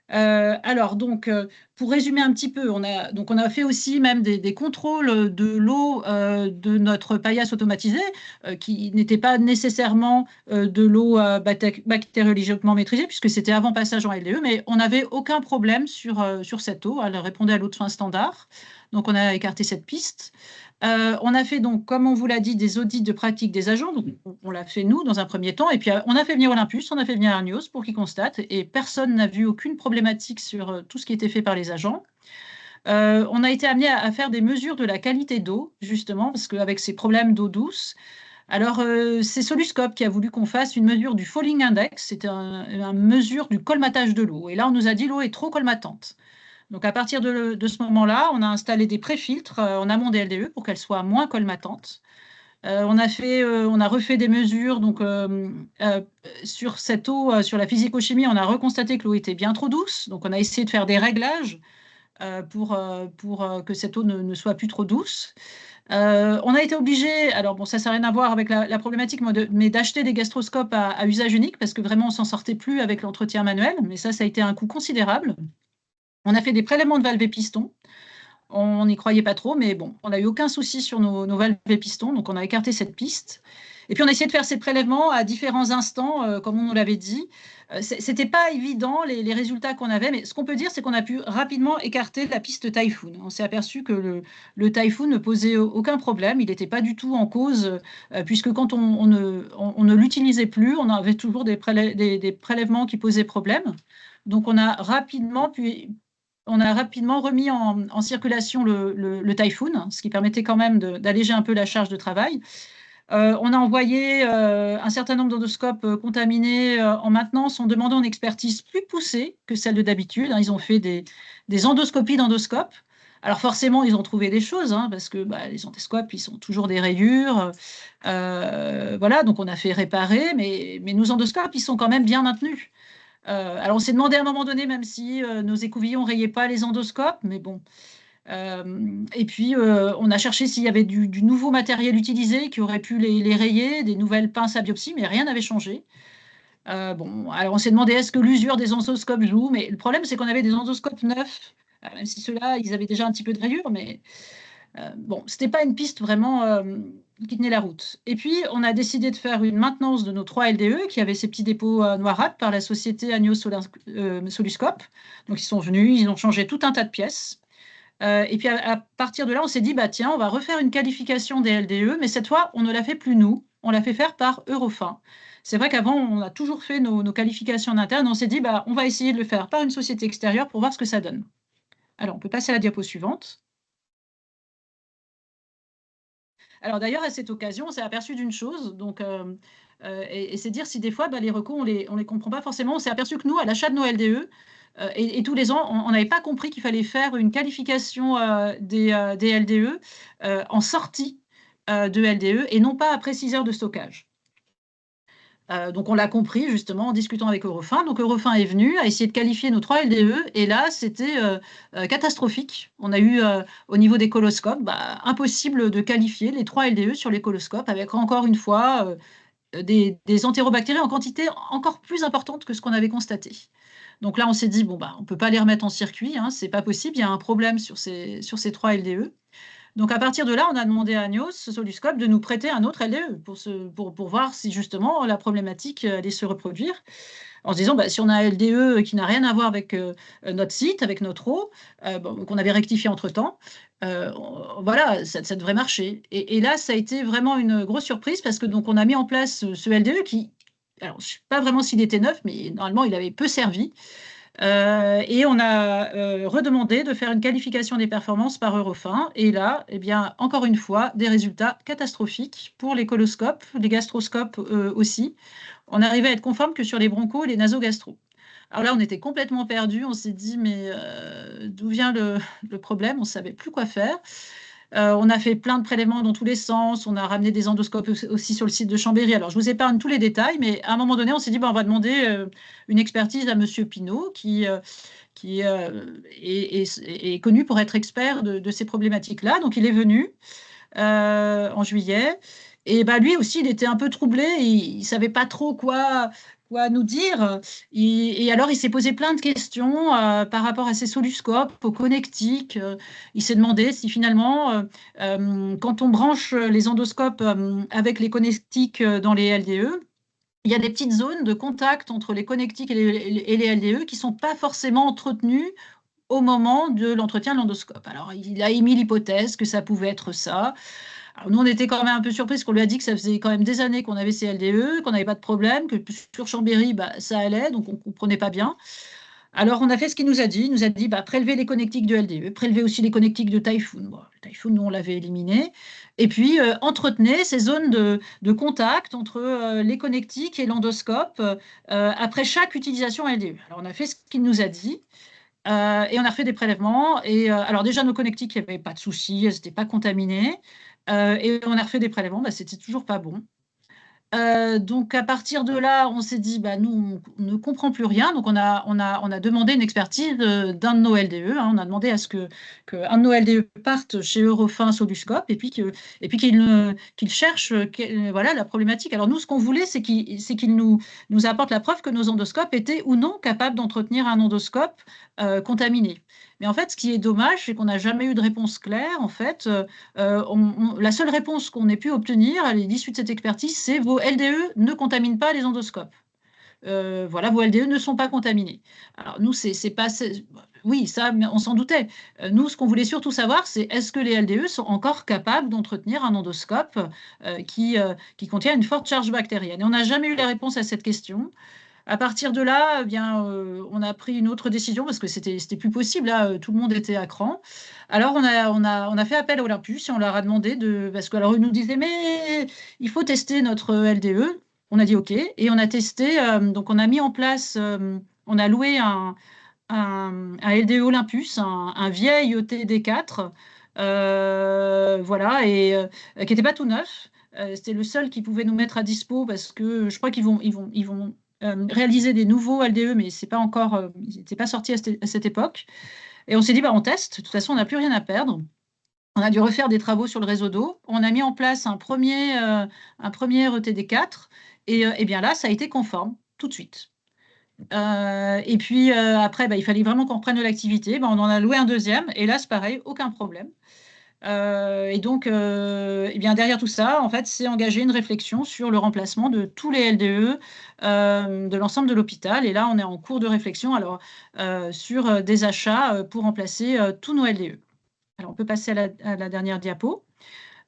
S2: Alors, donc, pour résumer un petit peu, on a fait aussi même des contrôles de l'eau de notre paillasse automatisée, qui n'était pas nécessairement de l'eau bactériologiquement maîtrisée, puisque c'était avant passage en LDE, mais on n'avait aucun problème sur cette eau. Elle répondait à l'eau de soins standard. Donc, on a écarté cette piste. On a fait donc, comme on vous l'a dit, des audits de pratique des agents. Donc, on l'a fait nous dans un premier temps. Et puis, on a fait venir Olympus, on a fait venir Arnios pour qu'ils constatent. Et personne n'a vu aucune problématique sur tout ce qui était fait par les agents. On a été amené à faire des mesures de la qualité d'eau, justement, parce qu'avec ces problèmes d'eau douce, alors c'est Soluscope qui a voulu qu'on fasse une mesure du falling index. C'était une mesure du colmatage de l'eau. Et là, on nous a dit l'eau est trop colmatante. Donc, à partir de ce moment-là, on a installé des pré-filtres en amont des LDE pour qu'elles soient moins colmatantes. On a refait des mesures donc, sur cette eau, sur la physico-chimie, on a reconstaté que l'eau était bien trop douce. Donc, on a essayé de faire des réglages pour que cette eau ne soit plus trop douce. On a été obligé, alors bon, ça n'a rien à voir avec la problématique, mais d'acheter des gastroscopes à usage unique parce que vraiment, on s'en sortait plus avec l'entretien manuel. Mais ça a été un coût considérable. On a fait des prélèvements de valves et pistons. On n'y croyait pas trop, mais bon, on n'a eu aucun souci sur nos valves et pistons, donc on a écarté cette piste. Et puis on a essayé de faire ces prélèvements à différents instants, comme on nous l'avait dit. C'était pas évident les résultats qu'on avait, mais ce qu'on peut dire, c'est qu'on a pu rapidement écarter la piste Typhoon. On s'est aperçu que le Typhoon ne posait aucun problème, il n'était pas du tout en cause, puisque quand on ne l'utilisait plus, on avait toujours des prélèvements qui posaient problème. Donc on a rapidement remis en circulation le Typhoon, ce qui permettait quand même d'alléger un peu la charge de travail. On a envoyé un certain nombre d'endoscopes contaminés en maintenance en demandant une expertise plus poussée que celle de d'habitude. Ils ont fait des endoscopies d'endoscopes. Alors forcément, ils ont trouvé des choses, parce que les endoscopes, ils sont toujours des rayures. Voilà, donc on a fait réparer, mais nos endoscopes, ils sont quand même bien maintenus. Alors, on s'est demandé à un moment donné, même si nos écouvillons ne rayaient pas les endoscopes, mais bon. Et puis, on a cherché s'il y avait du nouveau matériel utilisé qui aurait pu les rayer, des nouvelles pinces à biopsie, mais rien n'avait changé. Bon, alors on s'est demandé est-ce que l'usure des endoscopes joue, mais le problème, c'est qu'on avait des endoscopes neufs, même si ceux-là, ils avaient déjà un petit peu de rayures, mais Bon, ce n'était pas une piste vraiment qui tenait la route. Et puis, on a décidé de faire une maintenance de nos 3 LDE qui avaient ces petits dépôts noirâtres par la société Agnos Soluscope. Donc, ils sont venus, ils ont changé tout un tas de pièces. Et puis, à partir de là, on s'est dit, bah, tiens, on va refaire une qualification des LDE, mais cette fois, on ne l'a fait plus nous, on l'a fait faire par Eurofin. C'est vrai qu'avant, on a toujours fait nos qualifications en interne. On s'est dit, bah, on va essayer de le faire par une société extérieure pour voir ce que ça donne. Alors, on peut passer à la diapo suivante. Alors d'ailleurs, à cette occasion, on s'est aperçu d'une chose, donc, et c'est dire si des fois, bah, les recours, on les comprend pas forcément. On s'est aperçu que nous, à l'achat de nos LDE, et tous les ans, on n'avait pas compris qu'il fallait faire une qualification des LDE en sortie de LDE et non pas après 6 heures de stockage. Donc on l'a compris justement en discutant avec Eurofin. Donc Eurofin est venu, a essayé de qualifier nos 3 LDE et là c'était catastrophique. On a eu au niveau des coloscopes, bah, impossible de qualifier les 3 LDE sur les coloscopes avec encore une fois des entérobactéries en quantité encore plus importante que ce qu'on avait constaté. Donc là on s'est dit bon bah on peut pas les remettre en circuit, hein, c'est pas possible, il y a un problème sur ces 3 LDE. Donc à partir de là, on a demandé à Agnos, Soluscope, de nous prêter un autre LDE pour voir si justement la problématique allait se reproduire. En se disant, bah, si on a un LDE qui n'a rien à voir avec notre site, avec notre eau, qu'on avait rectifié entre-temps, voilà, ça devrait marcher. Et là, ça a été vraiment une grosse surprise parce que donc on a mis en place ce LDE qui, alors je ne sais pas vraiment s'il était neuf, mais normalement il avait peu servi. Et on a redemandé de faire une qualification des performances par Eurofin. Et là, eh bien, encore une fois, des résultats catastrophiques pour les coloscopes, les gastroscopes aussi. On arrivait à être conforme que sur les bronchos et les nasogastro. Alors là, on était complètement perdus. On s'est dit, mais d'où vient le problème? On ne savait plus quoi faire. On a fait plein de prélèvements dans tous les sens. On a ramené des endoscopes aussi sur le site de Chambéry. Alors, je vous épargne tous les détails, mais à un moment donné, on s'est dit, on va demander une expertise à Monsieur Pinault, qui est connu pour être expert de ces problématiques-là. Donc, il est venu en juillet. Et bah, lui aussi, il était un peu troublé. Il ne savait pas trop quoi nous dire. Et alors, il s'est posé plein de questions par rapport à ces soluscopes, aux connectiques. Il s'est demandé si finalement, quand on branche les endoscopes avec les connectiques dans les LDE, il y a des petites zones de contact entre les connectiques et les LDE qui ne sont pas forcément entretenues au moment de l'entretien de l'endoscope. Alors, il a émis l'hypothèse que ça pouvait être ça. Alors, nous, on était quand même un peu surpris parce qu'on lui a dit que ça faisait quand même des années qu'on avait ces LDE, qu'on n'avait pas de problème, que sur Chambéry, bah, ça allait, donc on ne comprenait pas bien. Alors, on a fait ce qu'il nous a dit. Il nous a dit, bah, prélever les connectiques de LDE, prélever aussi les connectiques de Typhoon. Bon, le Typhoon, nous, on l'avait éliminé. Et puis, entretenez ces zones de contact entre les connectiques et l'endoscope après chaque utilisation LDE. Alors, on a fait ce qu'il nous a dit. Et on a refait des prélèvements. Et alors déjà, nos connectiques, il n'y avait pas de souci, elles n'étaient pas contaminées. Et on a refait des prélèvements, bah, c'était toujours pas bon. Donc à partir de là, on s'est dit, bah, nous, on ne comprend plus rien. Donc on a demandé une expertise d'un de nos LDE. Hein. On a demandé à ce qu'un de nos LDE parte chez Eurofin Soluscope et puis qu'il cherche voilà, la problématique. Alors nous, ce qu'on voulait, c'est qu'il nous apporte la preuve que nos endoscopes étaient ou non capables d'entretenir un endoscope contaminé. Mais en fait, ce qui est dommage, c'est qu'on n'a jamais eu de réponse claire. En fait, la seule réponse qu'on ait pu obtenir à l'issue de cette expertise, c'est vos LDE ne contaminent pas les endoscopes. Voilà, vos LDE ne sont pas contaminés. Alors nous, c'est pas... Oui, ça, on s'en doutait. Nous, ce qu'on voulait surtout savoir, c'est est-ce que les LDE sont encore capables d'entretenir un endoscope qui contient une forte charge bactérienne. Et on n'a jamais eu la réponse à cette question. À partir de là, eh bien, on a pris une autre décision parce que c'était plus possible. Là, tout le monde était à cran. Alors, on a fait appel à Olympus et on leur a demandé parce que alors ils nous disaient mais il faut tester notre LDE. On a dit OK et on a testé. Donc, on a mis en place, on a loué un LDE Olympus, un vieil ETD4, voilà, et qui n'était pas tout neuf. C'était le seul qui pouvait nous mettre à dispo parce que je crois qu'ils vont réaliser des nouveaux LDE, mais c'est pas encore, ils n'étaient pas sortis à cette époque. Et on s'est dit, bah, on teste. De toute façon, on n'a plus rien à perdre. On a dû refaire des travaux sur le réseau d'eau. On a mis en place un premier ETD4. Et bien là, ça a été conforme tout de suite. Et puis après, bah, il fallait vraiment qu'on reprenne de l'activité. Bah, on en a loué un deuxième. Et là, c'est pareil, aucun problème. Et donc, eh bien, derrière tout ça, en fait, c'est engagé une réflexion sur le remplacement de tous les LDE de l'ensemble de l'hôpital. Et là, on est en cours de réflexion alors, sur des achats pour remplacer tous nos LDE. Alors, on peut passer à la dernière diapo.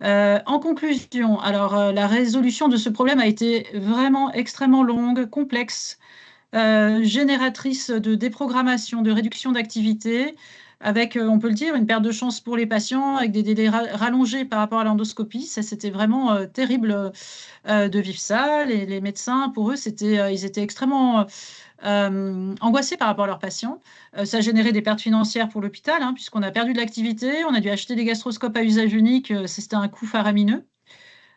S2: En conclusion, alors, la résolution de ce problème a été vraiment extrêmement longue, complexe, génératrice de déprogrammation, de réduction d'activité, avec, on peut le dire, une perte de chance pour les patients, avec des délais rallongés par rapport à l'endoscopie. Ça, c'était vraiment terrible de vivre ça. Les médecins, pour eux, ils étaient extrêmement angoissés par rapport à leurs patients. Ça a généré des pertes financières pour l'hôpital, hein, puisqu'on a perdu de l'activité, on a dû acheter des gastroscopes à usage unique, c'était un coût faramineux.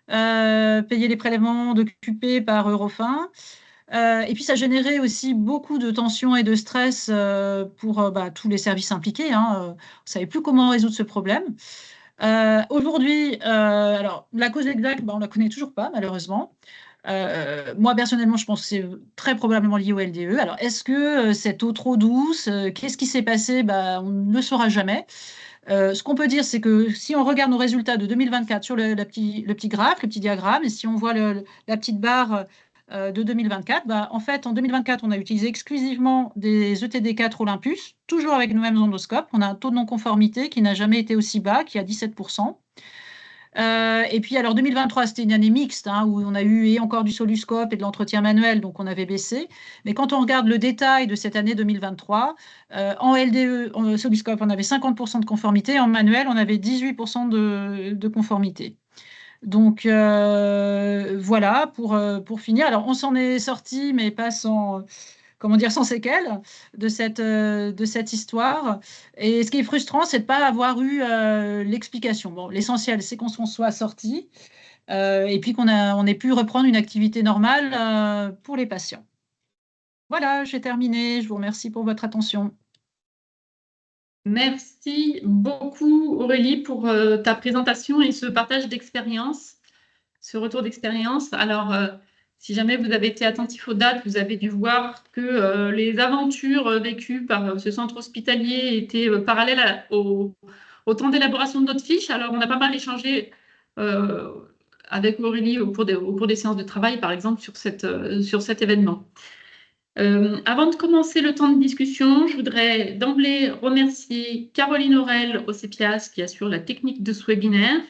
S2: Payer les prélèvements de QP par Eurofins. Et puis, ça générait aussi beaucoup de tensions et de stress pour tous les services impliqués, hein. On ne savait plus comment résoudre ce problème. Aujourd'hui, alors, la cause exacte, on ne la connaît toujours pas, malheureusement. Moi, personnellement, je pense que c'est très probablement lié au LDE. Alors, est-ce que cette eau trop douce, qu'est-ce qui s'est passé? On ne le saura jamais. Ce qu'on peut dire, c'est que si on regarde nos résultats de 2024 sur le petit graphe, le petit diagramme, et si on voit la petite barre de 2024, en fait, en 2024, on a utilisé exclusivement des ETD4 Olympus, toujours avec nos mêmes endoscopes. On a un taux de non-conformité qui n'a jamais été aussi bas, qui est à 17%. Et puis, alors 2023, c'était une année mixte, hein, où on a eu et encore du soluscope et de l'entretien manuel, donc on avait baissé. Mais quand on regarde le détail de cette année 2023, en LDE, en soluscope, on avait 50% de conformité, en manuel, on avait 18% de conformité. Donc voilà, pour finir. Alors, on s'en est sorti, mais pas sans, comment dire, sans séquelles de cette histoire. Et ce qui est frustrant, c'est de ne pas avoir eu l'explication. Bon, l'essentiel, c'est qu'on s'en soit sorti et puis on ait pu reprendre une activité normale pour les patients. Voilà, j'ai terminé. Je vous remercie pour votre attention.
S1: Merci beaucoup Aurélie pour ta présentation et ce partage d'expérience, ce retour d'expérience. Alors, si jamais vous avez été attentif aux dates, vous avez dû voir que les aventures vécues par ce centre hospitalier étaient parallèles au temps d'élaboration de notre fiche. Alors, on a pas mal échangé euh, avec Aurélie au cours des séances de travail, par exemple, sur cet événement. Avant de commencer le temps de discussion, je voudrais d'emblée remercier Caroline Aurel au CEPIAS qui assure la technique de ce webinaire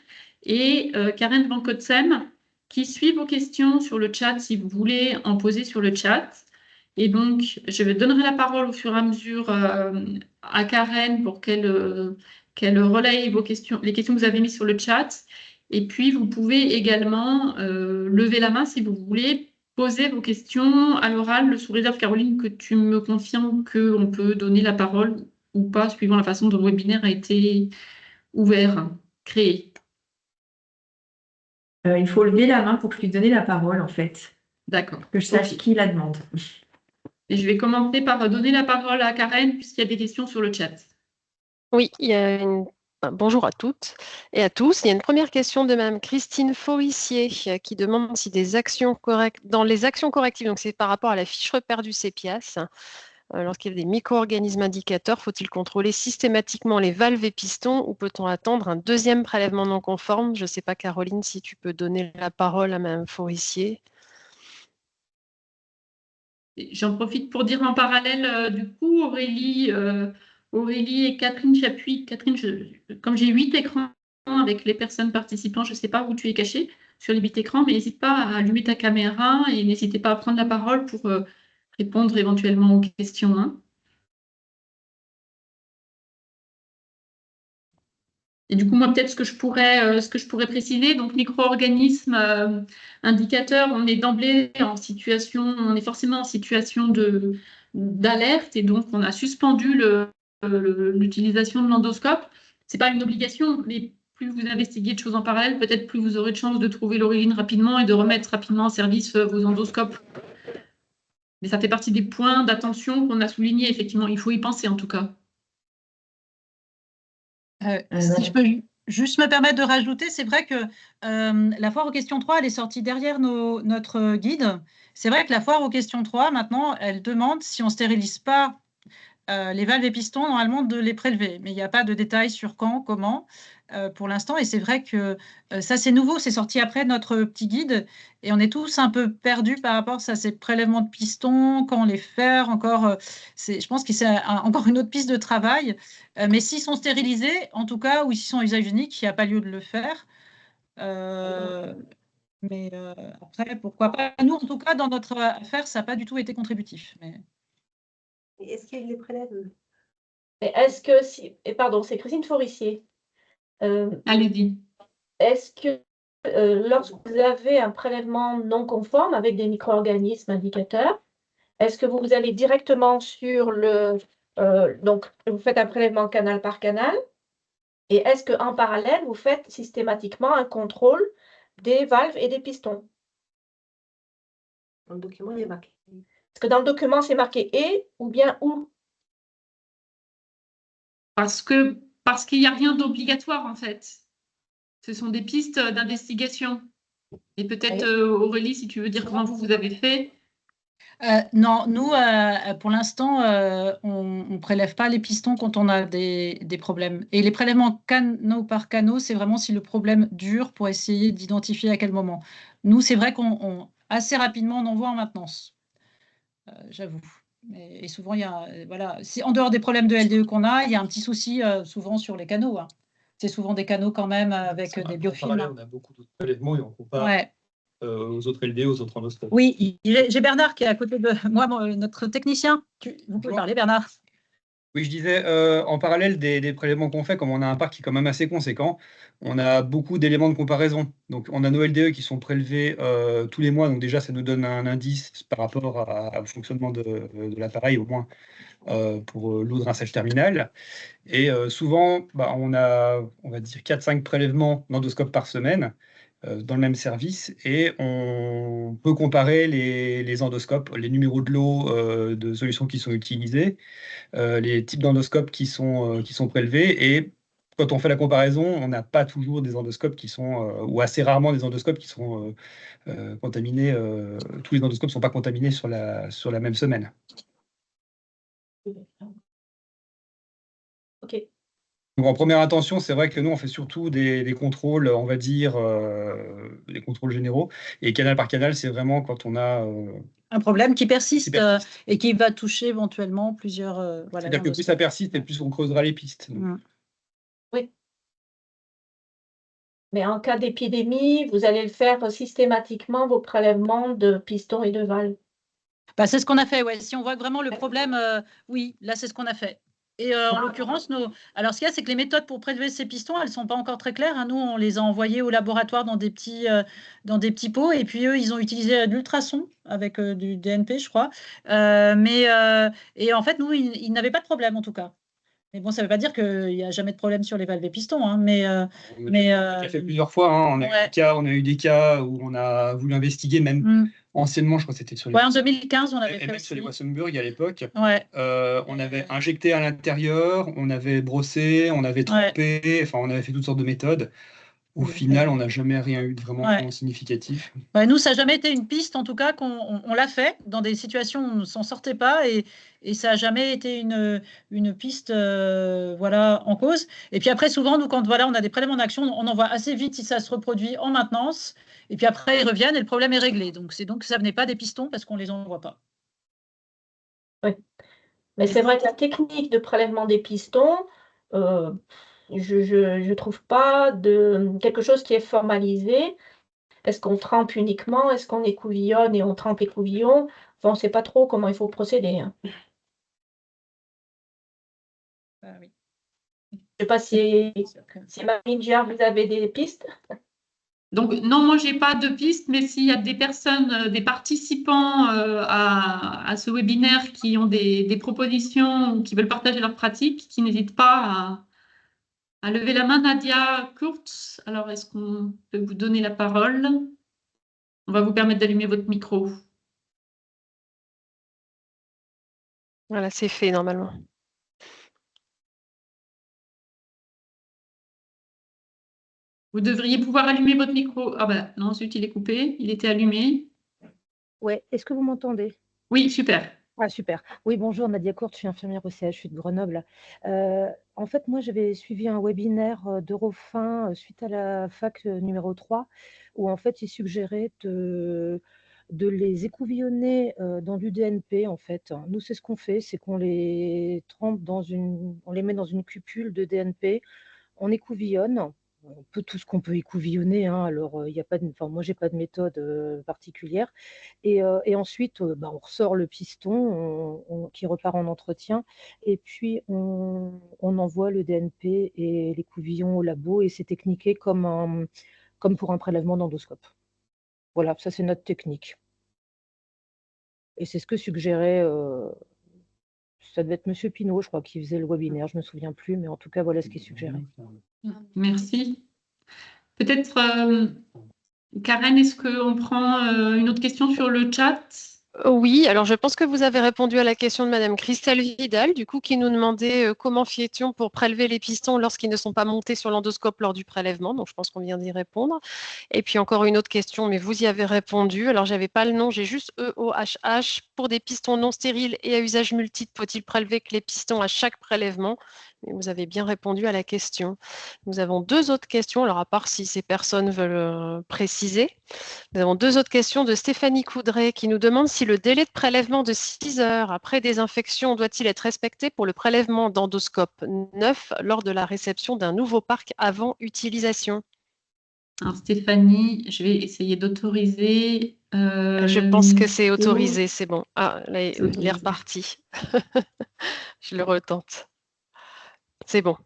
S1: et Karen Van Kotsem qui suit vos questions sur le chat si vous voulez en poser sur le chat. Et donc, je vais donner la parole au fur et à mesure à Karen pour qu'elle relaye vos questions, les questions que vous avez mises sur le chat. Et puis, vous pouvez également lever la main si vous voulez poser vos questions à l'oral, sous réserve, Caroline, que tu me confirmes qu'on peut donner la parole ou pas, suivant la façon dont le webinaire a été ouvert, créé.
S3: Il faut lever la main pour que je lui donne la parole, en fait.
S1: D'accord.
S3: Que je sache qui la demande.
S1: Et je vais commencer par donner la parole à Karen, puisqu'il y a des questions sur le chat.
S4: Oui, il y a bonjour à toutes et à tous. Il y a une première question de Mme Christine Forissier qui demande si dans les actions correctives, donc c'est par rapport à la fiche repère du CEPIAS, lorsqu'il y a des micro-organismes indicateurs, faut-il contrôler systématiquement les valves et pistons ou peut-on attendre un deuxième prélèvement non conforme? Je ne sais pas, Caroline, si tu peux donner la parole à Mme Forissier.
S1: J'en profite pour dire en parallèle, du coup, Aurélie et Catherine Chapuis. Catherine, comme j'ai 8 écrans avec les personnes participant, je ne sais pas où tu es cachée sur les 8 écrans, mais n'hésite pas à allumer ta caméra et n'hésitez pas à prendre la parole pour répondre éventuellement aux questions, hein. Et du coup, moi, peut-être ce que je pourrais préciser, donc micro-organismes indicateurs, on est d'emblée on est forcément en situation d'alerte et donc on a suspendu l'utilisation de l'endoscope. C'est pas une obligation, mais plus vous investiguez de choses en parallèle, peut-être plus vous aurez de chances de trouver l'origine rapidement et de remettre rapidement en service vos endoscopes. Mais ça fait partie des points d'attention qu'on a soulignés. Effectivement, il faut y penser en tout cas.
S2: Si je peux juste me permettre de rajouter, c'est vrai que la foire aux questions 3, elle est sortie derrière notre guide. C'est vrai que la foire aux questions 3, maintenant, elle demande si on ne stérilise pas les valves et pistons, normalement, de les prélever. Mais il n'y a pas de détails sur quand, comment. pour l'instant. Et c'est vrai que ça, c'est nouveau, c'est sorti après notre petit guide. Et on est tous un peu perdus par rapport à ces prélèvements de pistons, quand les faire, encore. Je pense que c'est encore une autre piste de travail. Mais s'ils sont stérilisés, en tout cas, ou s'ils sont à usage unique, il n'y a pas lieu de le faire. Mais après, pourquoi pas. Nous, en tout cas, dans notre affaire, ça n'a pas du tout été contributif. Mais...
S5: Est-ce qu'il les prélève?
S6: Est-ce que si, et pardon, c'est Christine Forissier.
S1: Allez-y.
S6: Est-ce que lorsque vous avez un prélèvement non conforme avec des micro-organismes indicateurs, est-ce que vous allez directement sur le... donc, vous faites un prélèvement canal par canal, et est-ce qu'en parallèle, vous faites systématiquement un contrôle des valves et des pistons?
S5: Dans le document, il est marqué.
S6: Est-ce que dans le document, c'est marqué « et » ou bien « ou »
S1: Parce qu'il n'y a rien d'obligatoire, en fait. Ce sont des pistes d'investigation. Et peut-être, Aurélie, si tu veux dire comment vous avez fait.
S2: Non, nous, pour l'instant, on ne prélève pas les pistons quand on a des problèmes. Et les prélèvements canaux par canaux, c'est vraiment si le problème dure pour essayer d'identifier à quel moment. Nous, c'est vrai qu'on assez rapidement, on envoie en maintenance, j'avoue. Et souvent, il y a, voilà, en dehors des problèmes de LDE qu'on a, il y a un petit souci souvent sur les canaux. Hein. C'est souvent des canaux quand même avec des biofilms.
S7: On a beaucoup d'autres prélèvements et on compare.
S2: Ouais.
S7: Aux autres LD, aux autres endoscopes.
S2: Oui, j'ai Bernard qui est à côté de moi, notre technicien. Vous pouvez parler, Bernard.
S7: Oui, je disais, en parallèle des prélèvements qu'on fait, comme on a un parc qui est quand même assez conséquent, on a beaucoup d'éléments de comparaison. Donc, on a nos LDE qui sont prélevés tous les mois. Donc, déjà, ça nous donne un indice par rapport au fonctionnement de l'appareil, au moins pour l'eau de rinçage terminal. Et souvent, on a, on va dire, 4-5 prélèvements d'endoscope par semaine. Dans le même service, et on peut comparer les endoscopes, les numéros de lot de solutions qui sont utilisées, les types d'endoscopes qui sont prélevés, et quand on fait la comparaison, on n'a pas toujours des endoscopes qui sont, ou assez rarement des endoscopes qui sont contaminés, tous les endoscopes ne sont pas contaminés sur la même semaine.
S6: Ok.
S7: Donc, en première intention, c'est vrai que nous, on fait surtout des contrôles, on va dire, des contrôles généraux. Et canal par canal, c'est vraiment quand on a...
S2: un problème qui persiste, et qui va toucher éventuellement plusieurs... voilà,
S7: c'est-à-dire que plus ça persiste et plus on creusera les pistes.
S6: Oui. Mais en cas d'épidémie, vous allez le faire systématiquement, vos prélèvements de pistons et de valves.
S2: C'est ce qu'on a fait, ouais. Si on voit vraiment le problème, oui, là, c'est ce qu'on a fait. Et en l'occurrence, alors ce qu'il y a, c'est que les méthodes pour prélever ces pistons, elles ne sont pas encore très claires. Hein. Nous, on les a envoyés au laboratoire dans des petits pots, et puis eux, ils ont utilisé de l'ultrason avec du DNP, je crois. Et en fait, nous, ils n'avaient pas de problème, en tout cas. Mais bon, ça ne veut pas dire qu'il n'y a jamais de problème sur les valves et pistons. Hein,
S7: on a fait plusieurs fois. Hein. On a eu des cas où on a voulu investiguer, même anciennement, je crois que c'était sur les...
S2: en 2015, on avait fait
S7: même
S2: aussi.
S7: sur les Wassenburg à l'époque.
S2: Ouais.
S7: On avait injecté à l'intérieur, on avait brossé, on avait trempé, enfin, on avait fait toutes sortes de méthodes. Au final, on n'a jamais rien eu de vraiment significatif.
S2: Nous, ça n'a jamais été une piste, en tout cas, qu'on l'a fait dans des situations où on ne s'en sortait pas, et ça n'a jamais été une piste voilà, en cause. Et puis après, souvent, nous, quand voilà, on a des prélèvements d'action, on en voit assez vite si ça se reproduit en maintenance, et puis après, ils reviennent et le problème est réglé. Donc, c'est donc que ça ne venait pas des pistons parce qu'on ne les envoie pas.
S6: Oui. Mais c'est vrai que la technique de prélèvement des pistons, je ne trouve pas quelque chose qui est formalisé. Est-ce qu'on trempe uniquement? Est-ce qu'on écouvillonne et on trempe écouvillon? Enfin, on ne sait pas trop comment il faut procéder. Hein.
S2: Oui.
S6: Je ne sais pas si Marine Giard, vous avez des pistes?
S1: Donc, non, moi, je n'ai pas de piste, mais s'il y a des personnes, des participants à ce webinaire qui ont des propositions ou qui veulent partager leurs pratiques, qui n'hésitent pas à lever la main. Nadia Kurtz, alors est-ce qu'on peut vous donner la parole? On va vous permettre d'allumer votre micro.
S4: Voilà, c'est fait normalement.
S1: Vous devriez pouvoir allumer votre micro. Ah ben non, ensuite il est coupé, il était allumé.
S8: Ouais, est-ce que vous
S1: Oui, super.
S8: Ah, super. Oui, bonjour, Nadia Courte, je suis infirmière au CHU de Grenoble. En fait, moi, j'avais suivi un webinaire d'Eurofin suite à la fac numéro 3, où en fait, il suggérait de les écouvillonner dans du DNP, en fait. Nous, c'est ce qu'on fait, c'est qu'on les trempe on les met dans une cupule de DNP, on écouvillonne, un peu tout ce qu'on peut écouvillonner, hein. Alors, il y a pas enfin, moi, j'ai pas de méthode particulière. Et ensuite, on ressort le piston qui repart en entretien. Et puis, on envoie le DNP et l'écouvillon au labo. Et c'est techniqué comme pour un prélèvement d'endoscope. Voilà, ça, c'est notre technique. Et c'est ce que suggérait, ça devait être Monsieur Pinault, je crois, qui faisait le webinaire. Je ne me souviens plus, mais en tout cas, voilà ce qu'il suggérait.
S1: Merci. Peut-être, Karen, est-ce qu'on prend une autre question sur le chat?
S4: Oui, alors je pense que vous avez répondu à la question de Madame Christelle Vidal, du coup, qui nous demandait comment fait-on pour prélever les pistons lorsqu'ils ne sont pas montés sur l'endoscope lors du prélèvement. Donc, je pense qu'on vient d'y répondre. Et puis encore une autre question, mais vous y avez répondu. Alors, j'avais pas le nom, j'ai juste EOHH. Pour des pistons non stériles et à usage multiple, faut-il prélever que les pistons à chaque prélèvement? Mais vous avez bien répondu à la question. Nous avons deux autres questions, alors à part si ces personnes veulent préciser. Nous avons deux autres questions de Stéphanie Coudray qui nous demande si le délai de prélèvement de 6 heures après désinfection doit-il être respecté pour le prélèvement d'endoscope neuf lors de la réception d'un nouveau parc avant utilisation.
S1: Alors, Stéphanie, je vais essayer d'autoriser.
S4: Je pense que c'est autorisé, c'est bon. Ah, là,
S1: C'est
S4: il est
S1: autorisé.
S4: reparti. Je le retente. C'est bon.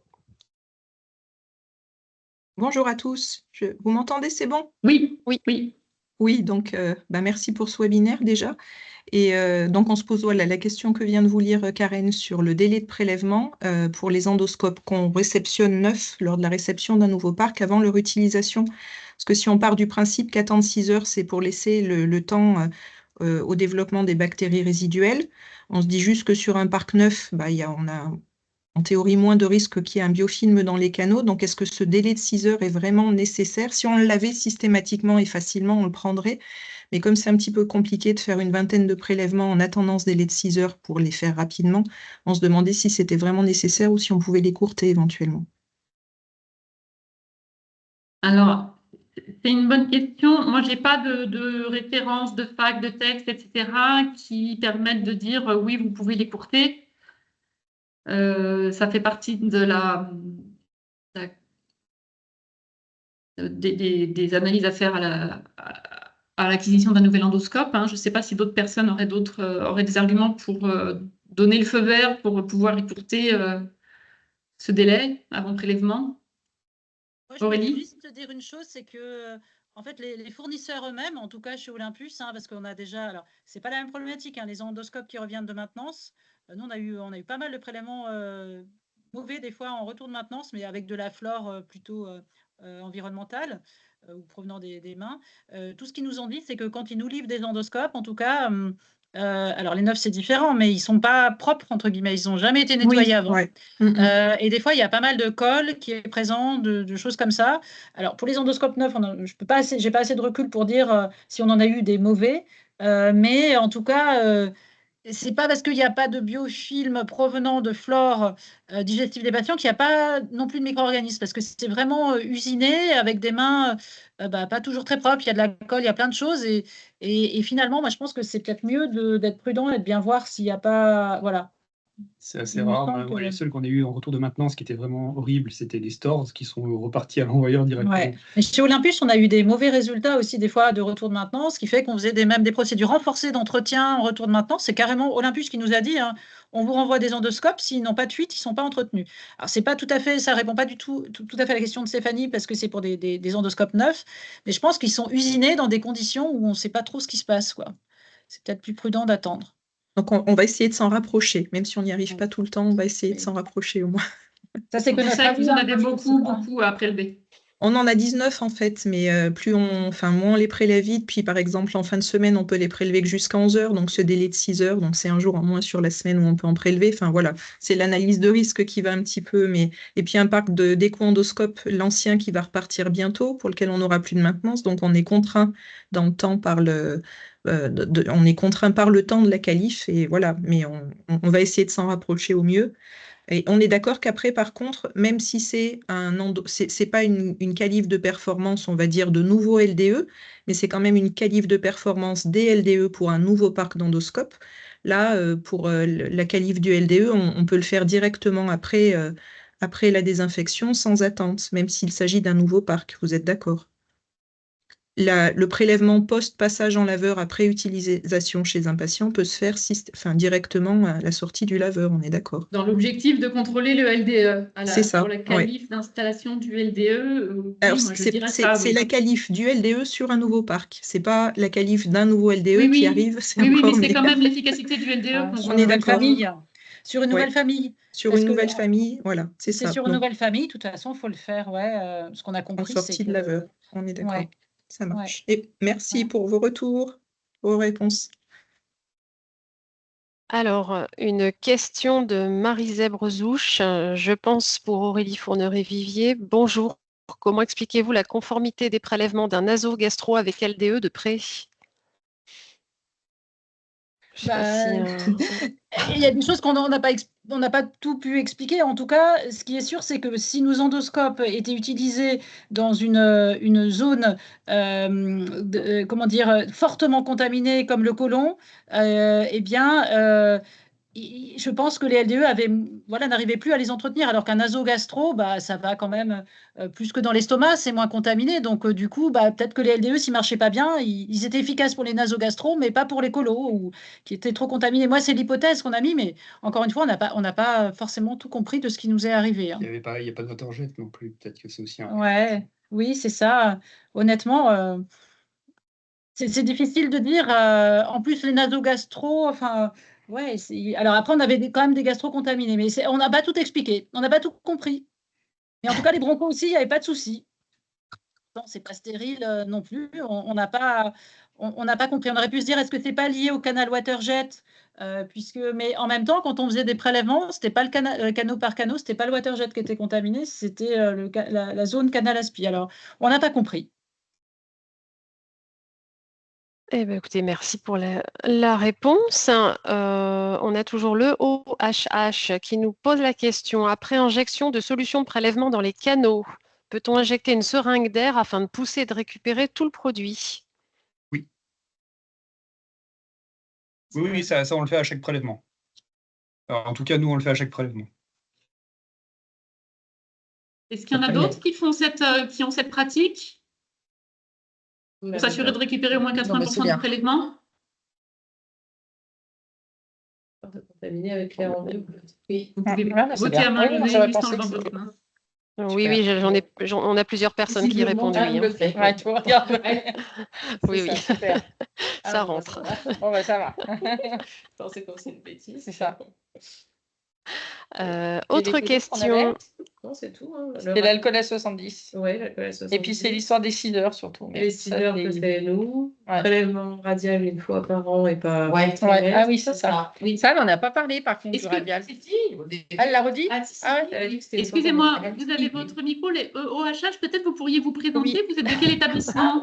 S9: Bonjour à tous. Vous m'entendez, c'est bon?
S1: Oui,
S4: Oui.
S1: oui.
S9: Oui, donc merci pour ce webinaire déjà. Et donc on se pose la question que vient de vous lire Karen sur le délai de prélèvement pour les endoscopes qu'on réceptionne neufs lors de la réception d'un nouveau parc avant leur utilisation. Parce que si on part du principe qu'attendre 6 heures, c'est pour laisser le temps au développement des bactéries résiduelles, on se dit juste que sur un parc neuf, on a en théorie moins de risques qu'il y ait un biofilm dans les canaux. Donc, est-ce que ce délai de 6 heures est vraiment nécessaire? Si on l'avait systématiquement et facilement, on le prendrait. Mais comme c'est un petit peu compliqué de faire une vingtaine de prélèvements en attendant ce délai de 6 heures pour les faire rapidement, on se demandait si c'était vraiment nécessaire ou si on pouvait l'écourter éventuellement.
S1: Alors, c'est une bonne question. Moi, je n'ai pas de référence de fac, de texte, etc., qui permettent de dire oui, vous pouvez l'écourter. Ça fait partie des analyses à faire à l'acquisition d'un nouvel endoscope. Hein. Je ne sais pas si d'autres personnes auraient des arguments pour donner le feu vert pour pouvoir écourter ce délai avant prélèvement.
S2: Moi, je peux
S1: Aurélie?
S2: juste te dire une chose, c'est que en fait, les fournisseurs eux-mêmes, en tout cas chez Olympus, hein, parce qu'on a déjà, alors c'est pas la même problématique, hein, les endoscopes qui reviennent de maintenance. Nous, on a eu pas mal de prélèvements mauvais des fois en retour de maintenance, mais avec de la flore plutôt environnementale ou provenant des mains. Tout ce qu'ils nous ont dit, c'est que quand ils nous livrent des endoscopes, en tout cas, alors les neufs c'est différent, mais ils sont pas propres entre guillemets, ils n'ont jamais été nettoyés avant.
S9: Ouais.
S2: Et des fois, il y a pas mal de colle qui est présent, de choses comme ça. Alors, pour les endoscopes neufs, j'ai pas assez de recul pour dire si on en a eu des mauvais. Mais en tout cas, c'est pas parce qu'il n'y a pas de biofilm provenant de flore digestive des patients qu'il n'y a pas non plus de micro-organismes. Parce que c'est vraiment usiné avec des mains pas toujours très propres. Il y a de la colle, il y a plein de choses. Et finalement, moi, je pense que c'est peut-être mieux d'être prudent et de bien voir s'il n'y a pas. Voilà.
S7: C'est assez
S2: Il me
S7: rare.
S2: semble
S7: Moi,
S2: que-
S7: les seuls qu'on ait eu en retour de maintenance qui étaient vraiment horribles, c'était les stores qui sont repartis à l'envoyeur directement.
S2: Ouais. Mais chez Olympus, on a eu des mauvais résultats aussi des fois de retour de maintenance, ce qui fait qu'on faisait même des procédures renforcées d'entretien en retour de maintenance. C'est carrément Olympus qui nous a dit, hein, on vous renvoie des endoscopes, s'ils n'ont pas de fuite, ils ne sont pas entretenus. Alors, c'est pas tout à fait, ça répond pas du tout à fait à la question de Stéphanie, parce que c'est pour des endoscopes neufs, mais je pense qu'ils sont usinés dans des conditions où on ne sait pas trop ce qui se passe, quoi. C'est peut-être plus prudent d'attendre.
S9: Donc, on va essayer de s'en rapprocher. Même si on n'y arrive pas tout le temps, on va essayer de s'en rapprocher au moins.
S2: Ça, c'est que
S1: Je
S2: notre
S1: sais que vous en
S2: avis,
S1: avez
S2: hein,
S1: beaucoup à prélever.
S9: On en a 19 en fait, mais moins on les prélève vite. Puis par exemple, en fin de semaine, on peut les prélever que jusqu'à 11 heures, donc ce délai de 6 heures, donc c'est un jour en moins sur la semaine où on peut en prélever. Enfin voilà, c'est l'analyse de risque qui va un petit peu. Et puis un parc d'éco-endoscope, l'ancien qui va repartir bientôt, pour lequel on n'aura plus de maintenance. Donc on est contraint dans le temps par on est contraint par le temps de la qualif. Et voilà, mais on va essayer de s'en rapprocher au mieux. Et on est d'accord qu'après, par contre, même si c'est c'est pas une qualif de performance, on va dire, de nouveau LDE, mais c'est quand même une qualif de performance des LDE pour un nouveau parc d'endoscope. Là, pour la qualif du LDE, on peut le faire directement après la désinfection sans attente, même s'il s'agit d'un nouveau parc. Vous êtes d'accord? Le prélèvement post-passage en laveur après utilisation chez un patient peut se faire directement à la sortie du laveur, on est d'accord.
S1: Dans l'objectif de contrôler le LDE,
S9: C'est ça,
S1: pour la qualif d'installation du LDE, oui,
S9: Alors,
S1: moi je dirais ça,
S9: c'est
S1: oui.
S9: la qualif du LDE sur un nouveau parc. C'est pas la qualif d'un nouveau LDE
S1: Oui,
S9: qui
S1: oui.
S9: arrive. C'est
S1: Oui, oui, mais
S9: encore
S1: c'est quand
S9: meilleur.
S1: même l'efficacité du LDE qu'on
S2: Sur
S9: On
S2: une
S9: est
S2: nouvelle
S9: d'accord.
S2: famille. Sur une nouvelle
S9: Ouais.
S2: famille.
S9: Sur
S2: Parce
S9: une
S2: que,
S9: nouvelle famille, voilà, c'est
S2: C'est
S9: ça.
S2: sur une
S9: Donc,
S2: nouvelle famille, de toute façon, il faut le faire, ouais. Ce qu'on a
S9: en
S2: compris, c'est
S9: sortie de
S2: que.
S9: laveur, on est d'accord.
S2: Ouais,
S9: Ça
S2: ouais.
S9: marche. Et merci
S2: Ouais.
S9: pour vos retours, vos réponses.
S4: Alors, une question de Marie-Zèbre Zouche, je pense pour Aurélie Fourneret-Vivier. Bonjour, comment expliquez-vous la conformité des prélèvements d'un nasogastro avec LDE de près? Je sais pas si,
S2: Il y a des choses qu'on n'a pas tout pu expliquer. En tout cas, ce qui est sûr, c'est que si nos endoscopes étaient utilisés dans une zone, comment dire, fortement contaminée comme le côlon, eh bien, je pense que les LDE n'arrivaient plus à les entretenir, alors qu'un nasogastro, bah, ça va quand même plus que dans l'estomac, c'est moins contaminé. Donc, du coup, bah, peut-être que les LDE, s'ils ne marchaient pas bien, ils étaient efficaces pour les nasogastro, mais pas pour les colos, ou qui étaient trop contaminés. Moi, c'est l'hypothèse qu'on a mis, mais encore une fois, on n'a pas forcément tout compris de ce qui nous est arrivé. Hein.
S7: Il n'y a pas de waterjet non plus. Peut-être que c'est aussi un.
S2: Ouais, oui, c'est ça. Honnêtement, c'est difficile de dire. En plus, les nasogastro, enfin, ouais. Alors après, on avait quand même des gastro contaminés, mais on n'a pas tout expliqué. On n'a pas tout compris. Mais en tout cas, les bronchos aussi, il n'y avait pas de souci. Non, c'est pas stérile non plus. On n'a pas, on n'a pas compris. On aurait pu se dire, est-ce que c'est pas lié au canal waterjet, mais en même temps, quand on faisait des prélèvements, c'était pas le canot par canot, c'était pas le waterjet qui était contaminé, c'était la zone canal aspi. Alors, on n'a pas compris.
S4: Eh ben, écoutez, merci pour la réponse. On a toujours le OHH qui nous pose la question. Après injection de solution de prélèvement dans les canaux, peut-on injecter une seringue d'air afin de pousser et de récupérer tout le produit?
S7: Oui. Oui, ça on le fait à chaque prélèvement. Alors, en tout cas, nous, on le fait à chaque prélèvement.
S1: Est-ce qu'il y en a d'autres qui ont cette pratique pour s'assurer de récupérer au moins 80% du prélèvement?
S5: Contaminé avec l'air en Oui.
S1: Vous pouvez voter à main levée juste en levant votre main.
S4: Oui, on a plusieurs personnes qui répondent oui.
S2: Ouais, tu regardes.
S4: Oui.
S2: Super.
S4: Ça rentre.
S2: Bon, bah, ça va.
S5: C'est comme c'est une bêtise.
S2: C'est ça.
S4: Autre question.
S5: Non, c'est tout. Hein.
S2: C'est l'alcool à 70.
S5: Oui, l'alcool à 70.
S2: Et puis, c'est l'histoire des seeders surtout.
S5: Et les seeders que c'est nous.
S2: Ouais.
S5: Prélèvement radial une fois par an et pas.
S2: Ouais. Ah oui, c'est ça.
S5: Oui.
S2: Ça, elle n'en a pas parlé par contre du radial. Elle l'a redit?
S1: Excusez-moi, vous avez votre micro, les OHH, peut-être vous pourriez vous présenter. Vous êtes de quel établissement?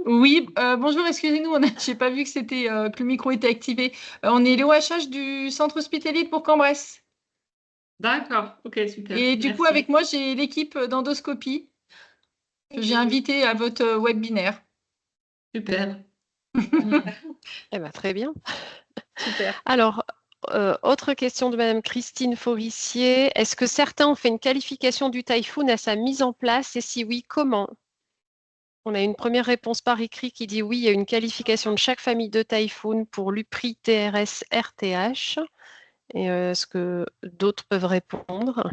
S10: Oui, bonjour, excusez-nous, j'ai pas vu que le micro était activé. On est les OHH du centre hospitalier de Bourg-en-Bresse.
S1: D'accord, ok, super.
S10: Et du coup, avec moi, j'ai l'équipe d'endoscopie que j'ai invitée à votre webinaire.
S1: Super.
S4: Eh ben, très bien.
S10: Super.
S4: Alors, autre question de Madame Christine Forissier. Est-ce que certains ont fait une qualification du Typhoon à sa mise en place et si oui, comment? On a une première réponse par écrit qui dit oui, il y a une qualification de chaque famille de Typhoon pour l'UPRI TRS RTH. Et est-ce que d'autres peuvent répondre?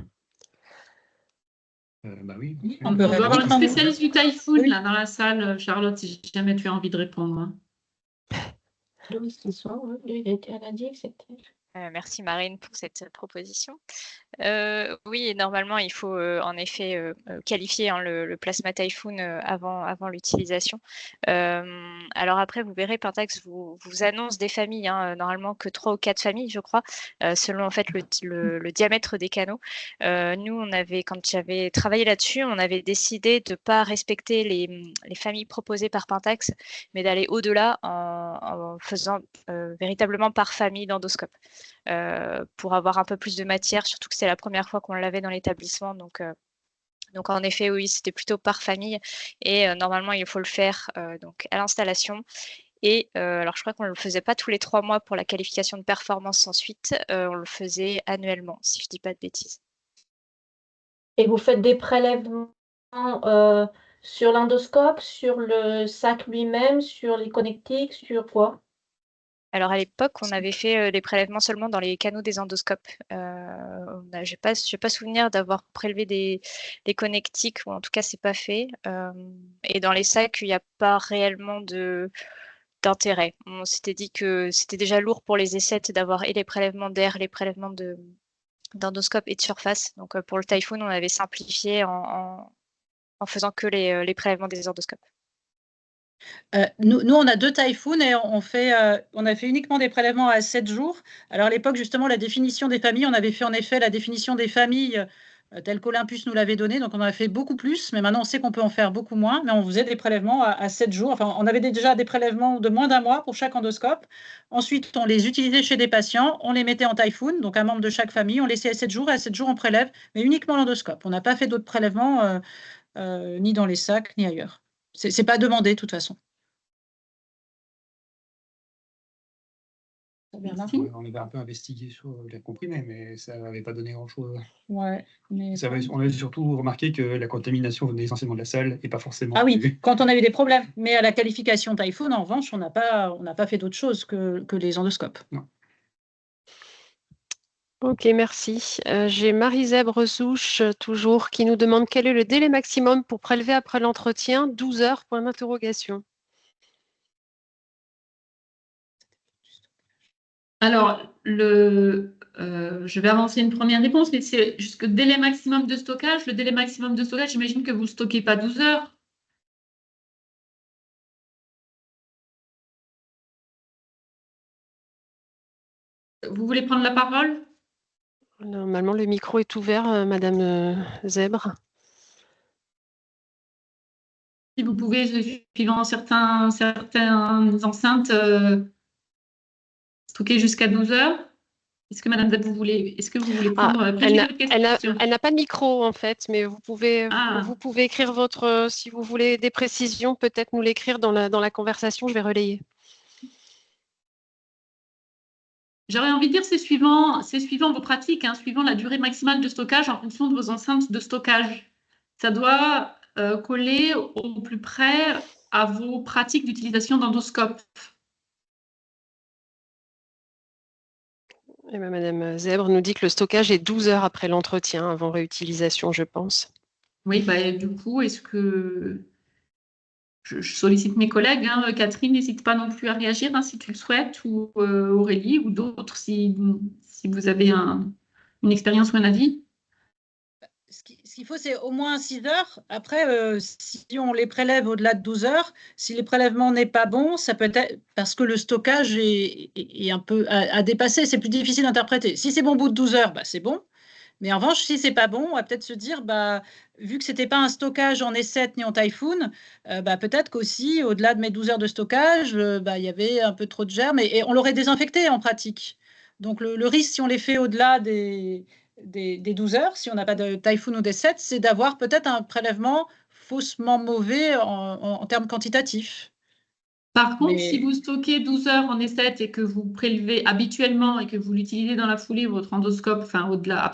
S7: Bah oui.
S1: On doit avoir une spécialiste du Typhoon là dans la salle, Charlotte, si jamais tu as envie de répondre. Hein.
S6: Il était à lundi, c'était.
S11: Merci Marine pour cette proposition. Oui, normalement, il faut en effet qualifier le plasma Typhoon avant l'utilisation. Alors après, vous verrez, Pentax vous annonce des familles, hein, normalement que 3 ou 4 familles, je crois, selon en fait le diamètre des canaux. Nous, quand j'avais travaillé là-dessus, on avait décidé de ne pas respecter les familles proposées par Pentax, mais d'aller au-delà en faisant véritablement par famille d'endoscope. pour avoir un peu plus de matière, surtout que c'est la première fois qu'on l'avait dans l'établissement. Donc en effet, oui, c'était plutôt par famille. Et normalement, il faut le faire donc à l'installation. Et alors, je crois qu'on ne le faisait pas tous les 3 mois pour la qualification de performance ensuite. On le faisait annuellement, si je ne dis pas de bêtises.
S6: Et vous faites des prélèvements sur l'endoscope, sur le sac lui-même, sur les connectiques, sur quoi?
S11: Alors, à l'époque, on avait fait des prélèvements seulement dans les canaux des endoscopes. Je n'ai pas souvenir d'avoir prélevé des connectiques, ou en tout cas, ce n'est pas fait. Et dans les sacs, il n'y a pas réellement d'intérêt. On s'était dit que c'était déjà lourd pour les essais d'avoir et les prélèvements d'air, les prélèvements d'endoscope et de surface. Donc, pour le Typhoon, on avait simplifié en faisant que les prélèvements des endoscopes.
S2: Nous, on a 2 Typhoon et on a fait uniquement des prélèvements à 7 jours. Alors à l'époque, justement, la définition des familles, on avait fait en effet la définition des familles telle qu'Olympus nous l'avait donnée, donc on en a fait beaucoup plus, mais maintenant on sait qu'on peut en faire beaucoup moins, mais on faisait des prélèvements à 7 jours. Enfin, on avait déjà des prélèvements de moins d'un mois pour chaque endoscope. Ensuite, on les utilisait chez des patients, on les mettait en Typhoon, donc un membre de chaque famille, on laissait à 7 jours, et à 7 jours on prélève, mais uniquement l'endoscope. On n'a pas fait d'autres prélèvements, ni dans les sacs, ni ailleurs. C'est pas demandé de toute façon. Bernard?
S7: Ouais, on avait un peu investigué sur l'air comprimé, mais ça n'avait pas donné grand-chose.
S2: Ouais, mais
S7: On avait surtout remarqué que la contamination venait essentiellement de la salle et pas forcément
S2: ah oui, quand on a eu des problèmes. Mais à la qualification Typhoon, en revanche, on n'a pas fait d'autre chose que les endoscopes.
S7: Non.
S4: Ok, merci. J'ai Marie-Zèbre Souche, toujours, qui nous demande quel est le délai maximum pour prélever après l'entretien. 12 heures, point d'interrogation.
S1: Alors, je vais avancer une première réponse, mais c'est jusque délai maximum de stockage. Le délai maximum de stockage, j'imagine que vous ne stockez pas 12 heures. Vous voulez prendre la parole?
S4: Normalement, le micro est ouvert, Madame Zèbre.
S1: Si vous pouvez, suivant certaines enceintes, stocker jusqu'à 12 heures. Est-ce que Madame Zèbre, vous voulez prendre votre question?
S4: Elle n'a pas de micro, en fait, mais vous pouvez écrire si vous voulez des précisions, peut-être nous l'écrire dans la conversation, je vais relayer.
S1: J'aurais envie de dire, c'est suivant vos pratiques, hein, suivant la durée maximale de stockage en fonction de vos enceintes de stockage. Ça doit coller au plus près à vos pratiques d'utilisation d'endoscope.
S4: Eh bien, Madame Zèbre nous dit que le stockage est 12 heures après l'entretien, avant réutilisation, je pense.
S1: Oui, bah, du coup, est-ce que je sollicite mes collègues, hein. Catherine, n'hésite pas non plus à réagir hein, si tu le souhaites, ou Aurélie, ou d'autres si vous avez une expérience ou un avis.
S2: Ce qu'il faut, c'est au moins 6 heures. Après, si on les prélève au-delà de 12 heures, si les prélèvements n'est pas bon, ça peut être parce que le stockage est un peu à dépasser. C'est plus difficile d'interpréter. Si c'est bon au bout de 12 heures, bah, c'est bon. Mais en revanche, si c'est pas bon, on va peut-être se dire, bah, vu que c'était pas un stockage en E7 ni en Typhoon, bah, peut-être qu'aussi, au-delà de mes 12 heures de stockage, bah, il y avait un peu trop de germes et on l'aurait désinfecté en pratique. Donc le risque, si on les fait au-delà des 12 heures, si on n'a pas de Typhoon ou d'E7, c'est d'avoir peut-être un prélèvement faussement mauvais en termes quantitatifs.
S1: Par contre, si vous stockez 12 heures en E7 et que vous prélevez habituellement et que vous l'utilisez dans la foulée, votre endoscope, enfin au-delà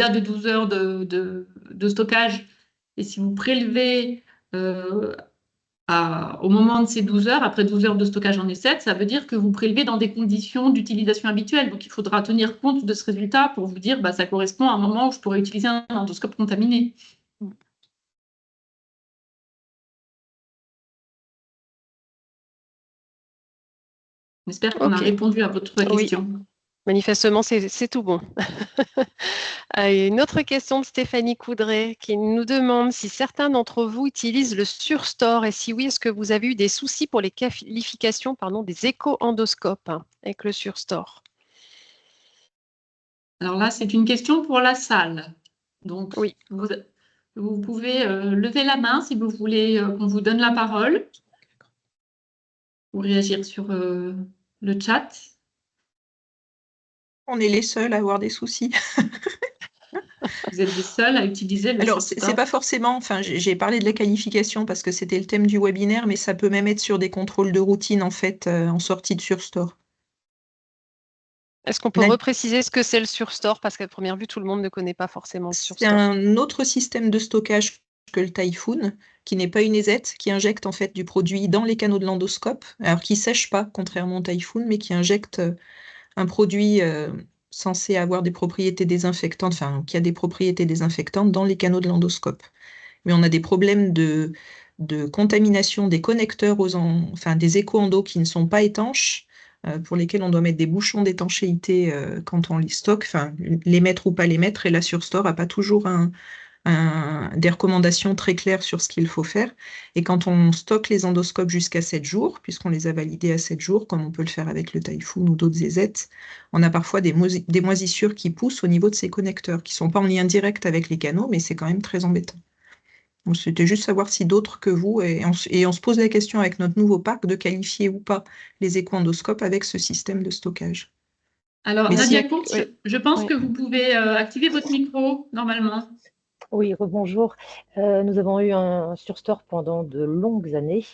S1: de 12 heures de stockage, et si vous prélevez au moment de ces 12 heures, après 12 heures de stockage en E7, ça veut dire que vous prélevez dans des conditions d'utilisation habituelles. Donc il faudra tenir compte de ce résultat pour vous dire ça correspond à un moment où je pourrais utiliser un endoscope contaminé. J'espère qu'on a répondu à votre question.
S4: Oui. Manifestement, c'est tout bon. Une autre question de Stéphanie Coudray qui nous demande si certains d'entre vous utilisent le Surstore et si oui, est-ce que vous avez eu des soucis pour les qualifications des écho-endoscopes avec le Surstore?
S1: Alors là, c'est une question pour la salle. Donc, oui. Vous pouvez lever la main si vous voulez qu'on vous donne la parole ou réagir sur le chat.
S9: On est les seuls à avoir des soucis.
S1: Vous êtes les seuls à utiliser le
S9: Alors,
S1: SureStore.
S9: c'est pas forcément, enfin, j'ai parlé de la qualification parce que c'était le thème du webinaire, mais ça peut même être sur des contrôles de routine, en fait, en sortie de SureStore.
S4: Est-ce qu'on peut repréciser ce que c'est le SureStore? Parce qu'à première vue, tout le monde ne connaît pas forcément le
S9: C'est
S4: SureStore.
S9: un autre système de stockage que le Typhoon, qui n'est pas une EZ, qui injecte en fait du produit dans les canaux de l'endoscope, alors qui ne sèche pas, contrairement au Typhoon, mais qui injecte un produit censé avoir des propriétés désinfectantes, enfin, qui a des propriétés désinfectantes dans les canaux de l'endoscope. Mais on a des problèmes de contamination des connecteurs enfin, des écho-endos qui ne sont pas étanches, pour lesquels on doit mettre des bouchons d'étanchéité quand on les stocke, enfin, les mettre ou pas les mettre, et la SureStore n'a pas toujours des recommandations très claires sur ce qu'il faut faire. Et quand on stocke les endoscopes jusqu'à 7 jours, puisqu'on les a validés à 7 jours, comme on peut le faire avec le Typhoon ou d'autres EZ, on a parfois des moisissures qui poussent au niveau de ces connecteurs, qui ne sont pas en lien direct avec les canaux, mais c'est quand même très embêtant. Donc, c'était juste savoir si d'autres que vous, et on se pose la question avec notre nouveau parc de qualifier ou pas les écho-endoscopes avec ce système de stockage.
S1: Alors,
S9: Mais
S1: Nadia
S9: si-
S1: Courte,
S4: oui.
S1: je pense
S4: Oui.
S1: que vous pouvez activer votre micro normalement.
S8: Oui, rebonjour. Nous avons eu un SureStore pendant de longues années.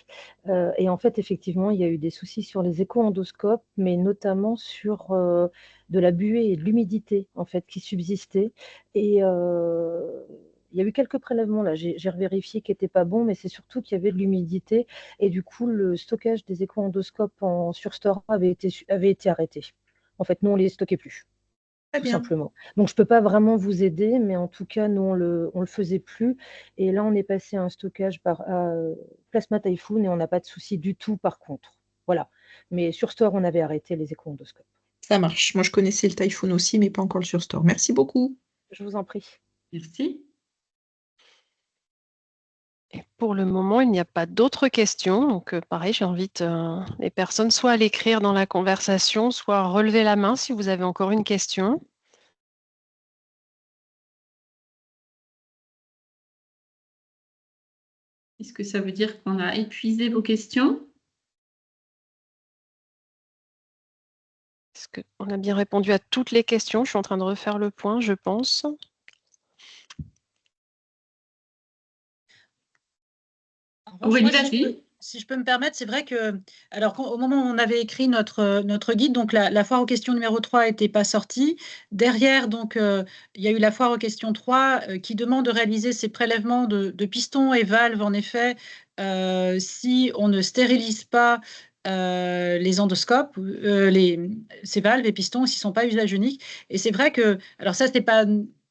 S8: Et en fait, effectivement, il y a eu des soucis sur les écho-endoscopes, mais notamment sur de la buée et de l'humidité en fait, qui subsistaient. Et il y a eu quelques prélèvements, là, j'ai revérifié qui n'étaient pas bons, mais c'est surtout qu'il y avait de l'humidité. Et du coup, le stockage des écho-endoscopes en SureStore avait été arrêté. En fait, nous, on ne les stockait plus.
S9: Très
S8: Tout
S9: bien.
S8: simplement. Donc, je ne peux pas vraiment vous aider, mais en tout cas, nous, on le faisait plus. Et là, on est passé à un stockage par Plasma Typhoon et on n'a pas de souci du tout, par contre. Voilà. Mais sur Store, on avait arrêté les écho-endoscopes.
S9: Ça marche. Moi, je connaissais le Typhoon aussi, mais pas encore le SureStore. Merci beaucoup.
S8: Je vous en prie.
S1: Merci.
S4: Et pour le moment, il n'y a pas d'autres questions. Donc, pareil, j'invite les personnes soit à l'écrire dans la conversation, soit à relever la main si vous avez encore une question.
S1: Est-ce que ça veut dire qu'on a épuisé vos questions?
S4: Est-ce qu'on a bien répondu à toutes les questions? Je suis en train de refaire le point, je pense.
S2: Moi,
S1: Vas-y.
S2: si je peux me permettre, c'est vrai que, alors au moment où on avait écrit notre guide, donc la foire aux questions numéro 3 n'était pas sortie. Derrière, donc, il y a eu la foire aux questions 3 qui demande de réaliser ces prélèvements de pistons et valves, en effet, si on ne stérilise pas les endoscopes, ces valves et pistons, s'ils ne sont pas usage unique. Et c'est vrai que, alors ça, c'était pas...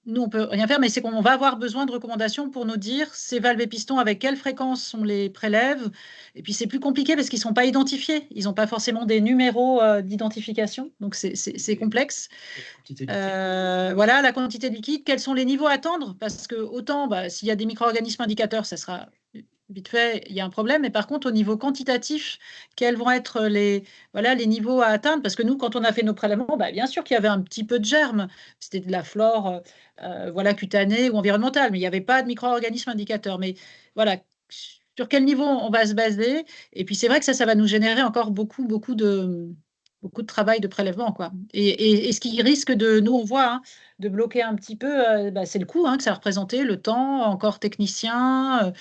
S2: Nous, on peut rien faire, mais c'est qu'on va avoir besoin de recommandations pour nous dire ces valves et pistons, avec quelle fréquence on les prélève. Et puis, c'est plus compliqué parce qu'ils ne sont pas identifiés. Ils n'ont pas forcément des numéros d'identification. Donc, c'est complexe. Voilà, la quantité de liquide, quels sont les niveaux à attendre? Parce que autant, s'il y a des micro-organismes indicateurs, ça sera vite fait, il y a un problème. Mais par contre, au niveau quantitatif, quels vont être les niveaux à atteindre? Parce que nous, quand on a fait nos prélèvements, bien sûr qu'il y avait un petit peu de germes. C'était de la flore cutanée ou environnementale, mais il n'y avait pas de micro-organismes indicateurs. Mais voilà, sur quel niveau on va se baser? Et puis, c'est vrai que ça va nous générer encore beaucoup de travail de prélèvement, quoi. Et ce qui risque de, nous, on voit, hein, de bloquer un petit peu, c'est le coût que ça a représenté, le temps, encore technicien.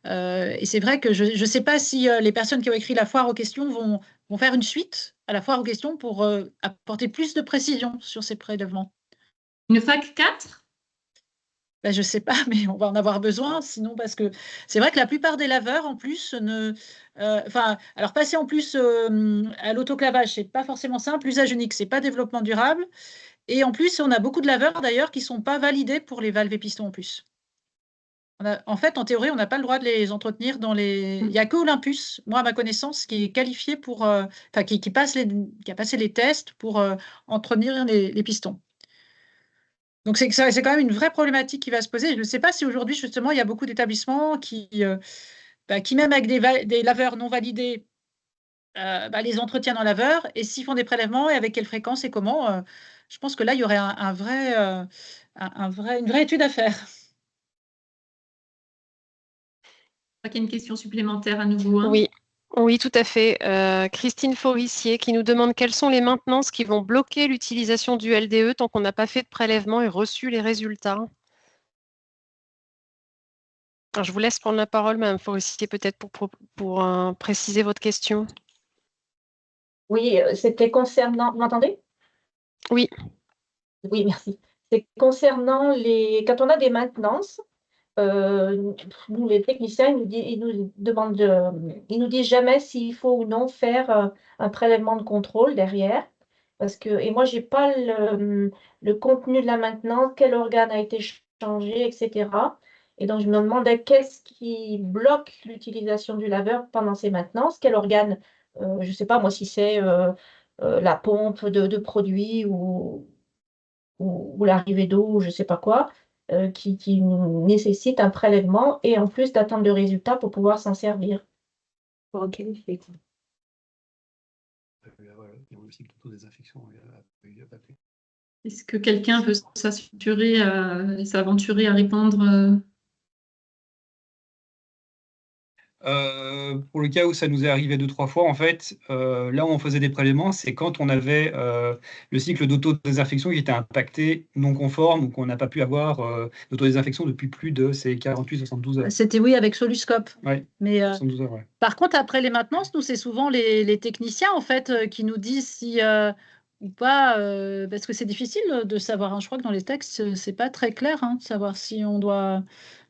S2: Et c'est vrai que je ne sais pas si les personnes qui ont écrit la foire aux questions vont faire une suite à la foire aux questions pour apporter plus de précision sur ces prélèvements.
S1: Une fac 4?
S2: Je ne sais pas, mais on va en avoir besoin, sinon, parce que c'est vrai que la plupart des laveurs, en plus, alors passer en plus à l'autoclavage, c'est pas forcément simple. L'usage unique, c'est pas développement durable. Et en plus, on a beaucoup de laveurs, d'ailleurs, qui sont pas validés pour les valves et pistons en plus. En fait, en théorie, on n'a pas le droit de les entretenir dans les... Il n'y a que Olympus, moi, à ma connaissance, qui est qualifié pour... qui a passé les tests pour entretenir les pistons. Donc, c'est quand même une vraie problématique qui va se poser. Je ne sais pas si aujourd'hui, justement, il y a beaucoup d'établissements qui même avec des laveurs non validés, les entretiennent en laveur, et s'ils font des prélèvements, et avec quelle fréquence et comment. Je pense que là, il y aurait une vraie étude à faire.
S1: Je crois qu'il y a une question supplémentaire à nouveau. Hein.
S4: Oui. Oui, tout à fait. Christine Forissier qui nous demande quelles sont les maintenances qui vont bloquer l'utilisation du LDE tant qu'on n'a pas fait de prélèvement et reçu les résultats. Alors, je vous laisse prendre la parole, Madame Forissier, peut-être pour préciser votre question.
S6: Oui, c'était concernant. Vous m'entendez?
S4: Oui.
S6: Oui, merci. C'est concernant quand on a des maintenances, nous, les techniciens, ils nous demandent, ils nous disent jamais s'il faut ou non faire un prélèvement de contrôle derrière. Et moi, j'ai pas le contenu de la maintenance, quel organe a été changé, etc. Et donc, je me demandais qu'est-ce qui bloque l'utilisation du laveur pendant ces maintenances, quel organe, je ne sais pas moi si c'est la pompe de produits ou l'arrivée d'eau, je ne sais pas quoi, qui nécessite un prélèvement et en plus d'attendre le résultat pour pouvoir s'en servir.
S3: Ok.
S1: Est-ce que quelqu'un veut s'aventurer à répondre
S7: Pour le cas où ça nous est arrivé 2-3 fois, en fait, là où on faisait des prélèvements, c'est quand on avait le cycle d'autodésinfection qui était impacté, non conforme, ou qu'on n'a pas pu avoir d'autodésinfection depuis plus de 48-72 heures.
S2: C'était oui avec Soluscope.
S7: Oui,
S2: Mais
S7: 72 heures, ouais.
S2: par contre, après les maintenances, nous, c'est souvent les techniciens en fait qui nous disent si ou pas, parce que c'est difficile de savoir, hein. Je crois que dans les textes, c'est pas très clair de savoir si on doit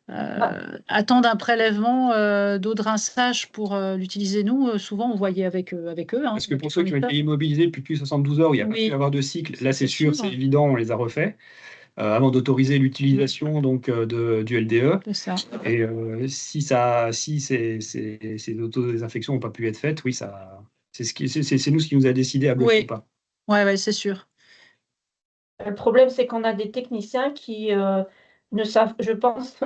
S2: attendre un prélèvement d'eau de rinçage pour l'utiliser. Nous, souvent, on voyait avec eux.
S7: Parce que pour ceux qui ont été immobilisés depuis plus de 72 heures, où il n'y a pas pu avoir de cycle, là c'est sûr, c'est évident, on les a refaits. Avant d'autoriser l'utilisation donc du LDE.
S2: C'est ça.
S7: Et si ces autodésinfections n'ont pas pu être faites, oui, c'est nous ce qui nous a décidé à bloquer ou pas.
S2: Oui, c'est sûr.
S6: Le problème, c'est qu'on a des techniciens qui ne savent, je pense,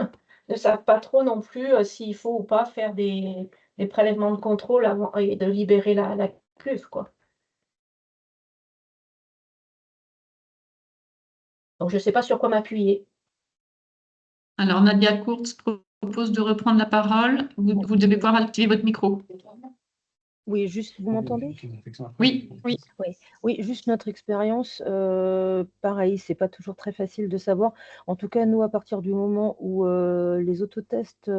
S6: ne savent pas trop non plus s'il faut ou pas faire des prélèvements de contrôle avant et de libérer la cuve, quoi. Donc, je ne sais pas sur quoi m'appuyer.
S1: Alors, Nadia Kurtz propose de reprendre la parole. Vous devez pouvoir activer votre micro.
S8: Oui, juste, vous m'entendez?
S1: Oui.
S8: Oui, juste notre expérience, pareil, c'est pas toujours très facile de savoir. En tout cas, nous, à partir du moment où les autotests,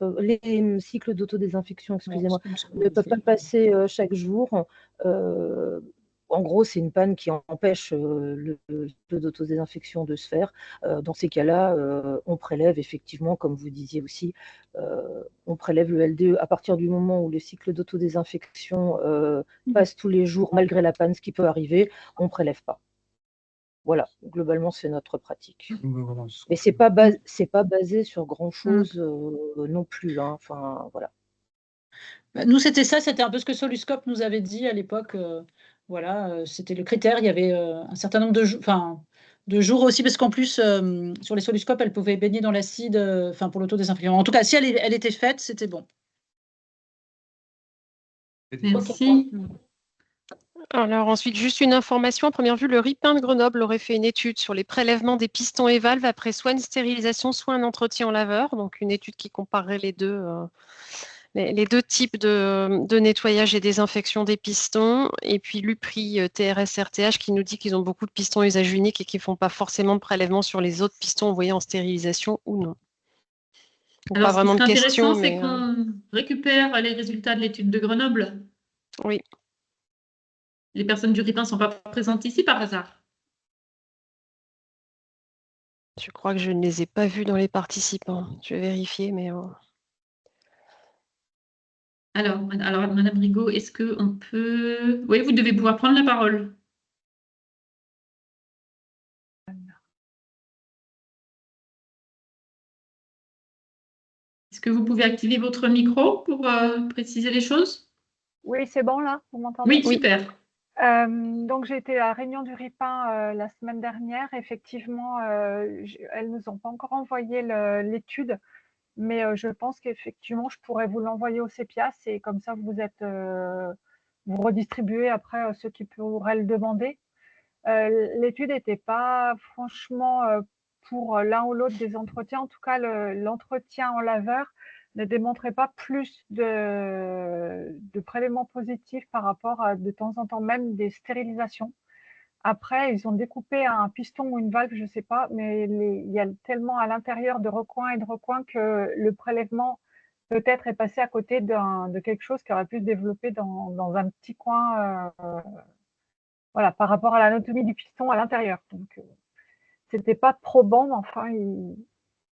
S8: les cycles d'autodésinfection, excusez-moi, ne peuvent pas passer chaque jour, en gros, c'est une panne qui empêche le cycle d'autodésinfection de se faire. Dans ces cas-là, on prélève effectivement, comme vous disiez aussi, on prélève le LDE à partir du moment où le cycle d'autodésinfection passe tous les jours, malgré la panne, ce qui peut arriver, on ne prélève pas. Voilà, globalement, c'est notre pratique. Mais ce n'est pas basé sur grand-chose non plus. Enfin, voilà.
S2: Nous, c'était un peu ce que Soluscope nous avait dit à l'époque. Voilà, c'était le critère. Il y avait un certain nombre de jours aussi, parce qu'en plus, sur les Soluscopes, elle pouvait baigner dans l'acide pour l'autodésinfection. En tout cas, si elle était faite, c'était bon.
S1: Merci.
S4: Alors ensuite, juste une information. À première vue, le RIPin de Grenoble aurait fait une étude sur les prélèvements des pistons et valves après soit une stérilisation, soit un entretien en laveur. Donc une étude qui comparerait les deux types de nettoyage et désinfection des pistons. Et puis l'UPRI TRS-RTH qui nous dit qu'ils ont beaucoup de pistons à usage unique et qui ne font pas forcément de prélèvement sur les autres pistons envoyés en stérilisation ou non. Donc,
S1: Alors,
S4: pas vraiment
S1: ce qui
S4: de
S1: serait
S4: questions.
S1: intéressant, c'est qu'on récupère les résultats de l'étude de Grenoble.
S4: Oui.
S1: Les personnes du RIPin ne sont pas présentes ici par hasard?
S4: Je crois que je ne les ai pas vus dans les participants. Je vais vérifier, mais...
S1: Alors, Madame Rigaud, est-ce qu'on peut... Oui, vous devez pouvoir prendre la parole. Est-ce que vous pouvez activer votre micro pour préciser les choses?
S12: Oui, c'est bon là, vous m'entendez?
S1: Oui, super.
S12: Donc j'ai été à la réunion du RIPin la semaine dernière. Effectivement, elles ne nous ont pas encore envoyé l'étude, mais je pense qu'effectivement, je pourrais vous l'envoyer au CEPIAS et comme ça, vous redistribuez après ceux qui pourraient le demander. L'étude n'était pas franchement pour l'un ou l'autre des entretiens. En tout cas, l'entretien en laveur ne démontrait pas plus de prélèvements positifs par rapport à de temps en temps même des stérilisations. Après, ils ont découpé un piston ou une valve, je ne sais pas, mais il y a tellement à l'intérieur de recoins et de recoins que le prélèvement peut-être est passé à côté de quelque chose qui aurait pu se développer dans un petit coin, voilà, par rapport à l'anatomie du piston à l'intérieur. Donc, c'était pas probant, mais enfin,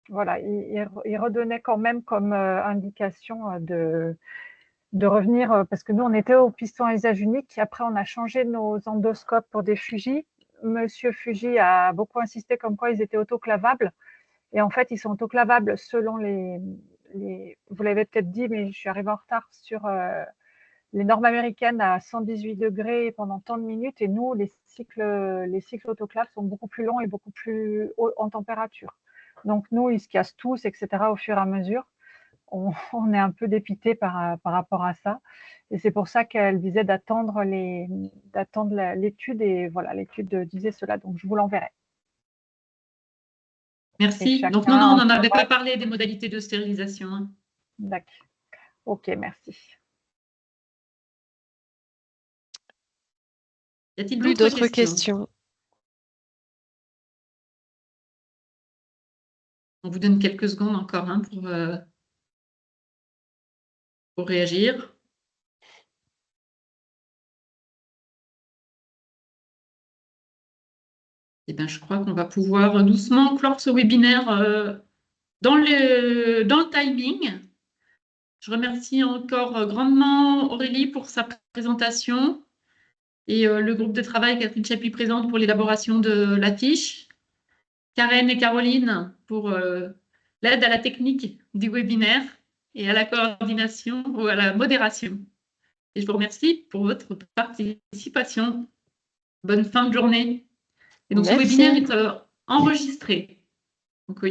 S12: voilà, il redonnait quand même comme indication de revenir, parce que nous, on était au piston à usage unique. Après, on a changé nos endoscopes pour des Fuji. Monsieur Fuji a beaucoup insisté comme quoi ils étaient autoclavables. Et en fait, ils sont autoclavables selon vous l'avez peut-être dit, mais je suis arrivée en retard sur les normes américaines à 118 degrés pendant tant de minutes. Et nous, les cycles autoclaves sont beaucoup plus longs et beaucoup plus hauts en température. Donc, nous, ils se cassent tous, etc. au fur et à mesure. On est un peu dépité par rapport à ça. Et c'est pour ça qu'elle disait d'attendre l'étude. Et voilà, l'étude disait cela. Donc, je vous l'enverrai.
S1: Merci. Donc, non, on n'en avait pas parlé des modalités de stérilisation. Hein.
S12: D'accord. OK, merci.
S1: Y a-t-il
S4: Plus d'autres questions?
S1: On vous donne quelques secondes encore hein, pour réagir. Eh bien, je crois qu'on va pouvoir doucement clore ce webinaire dans le timing. Je remercie encore grandement Aurélie pour sa présentation et le groupe de travail Catherine Chapuis présente pour l'élaboration de la fiche. Karen et Caroline pour l'aide à la technique du webinaire et à la coordination ou à la modération. Et je vous remercie pour votre participation. Bonne fin de journée. Et donc, ce webinaire est enregistré. Donc,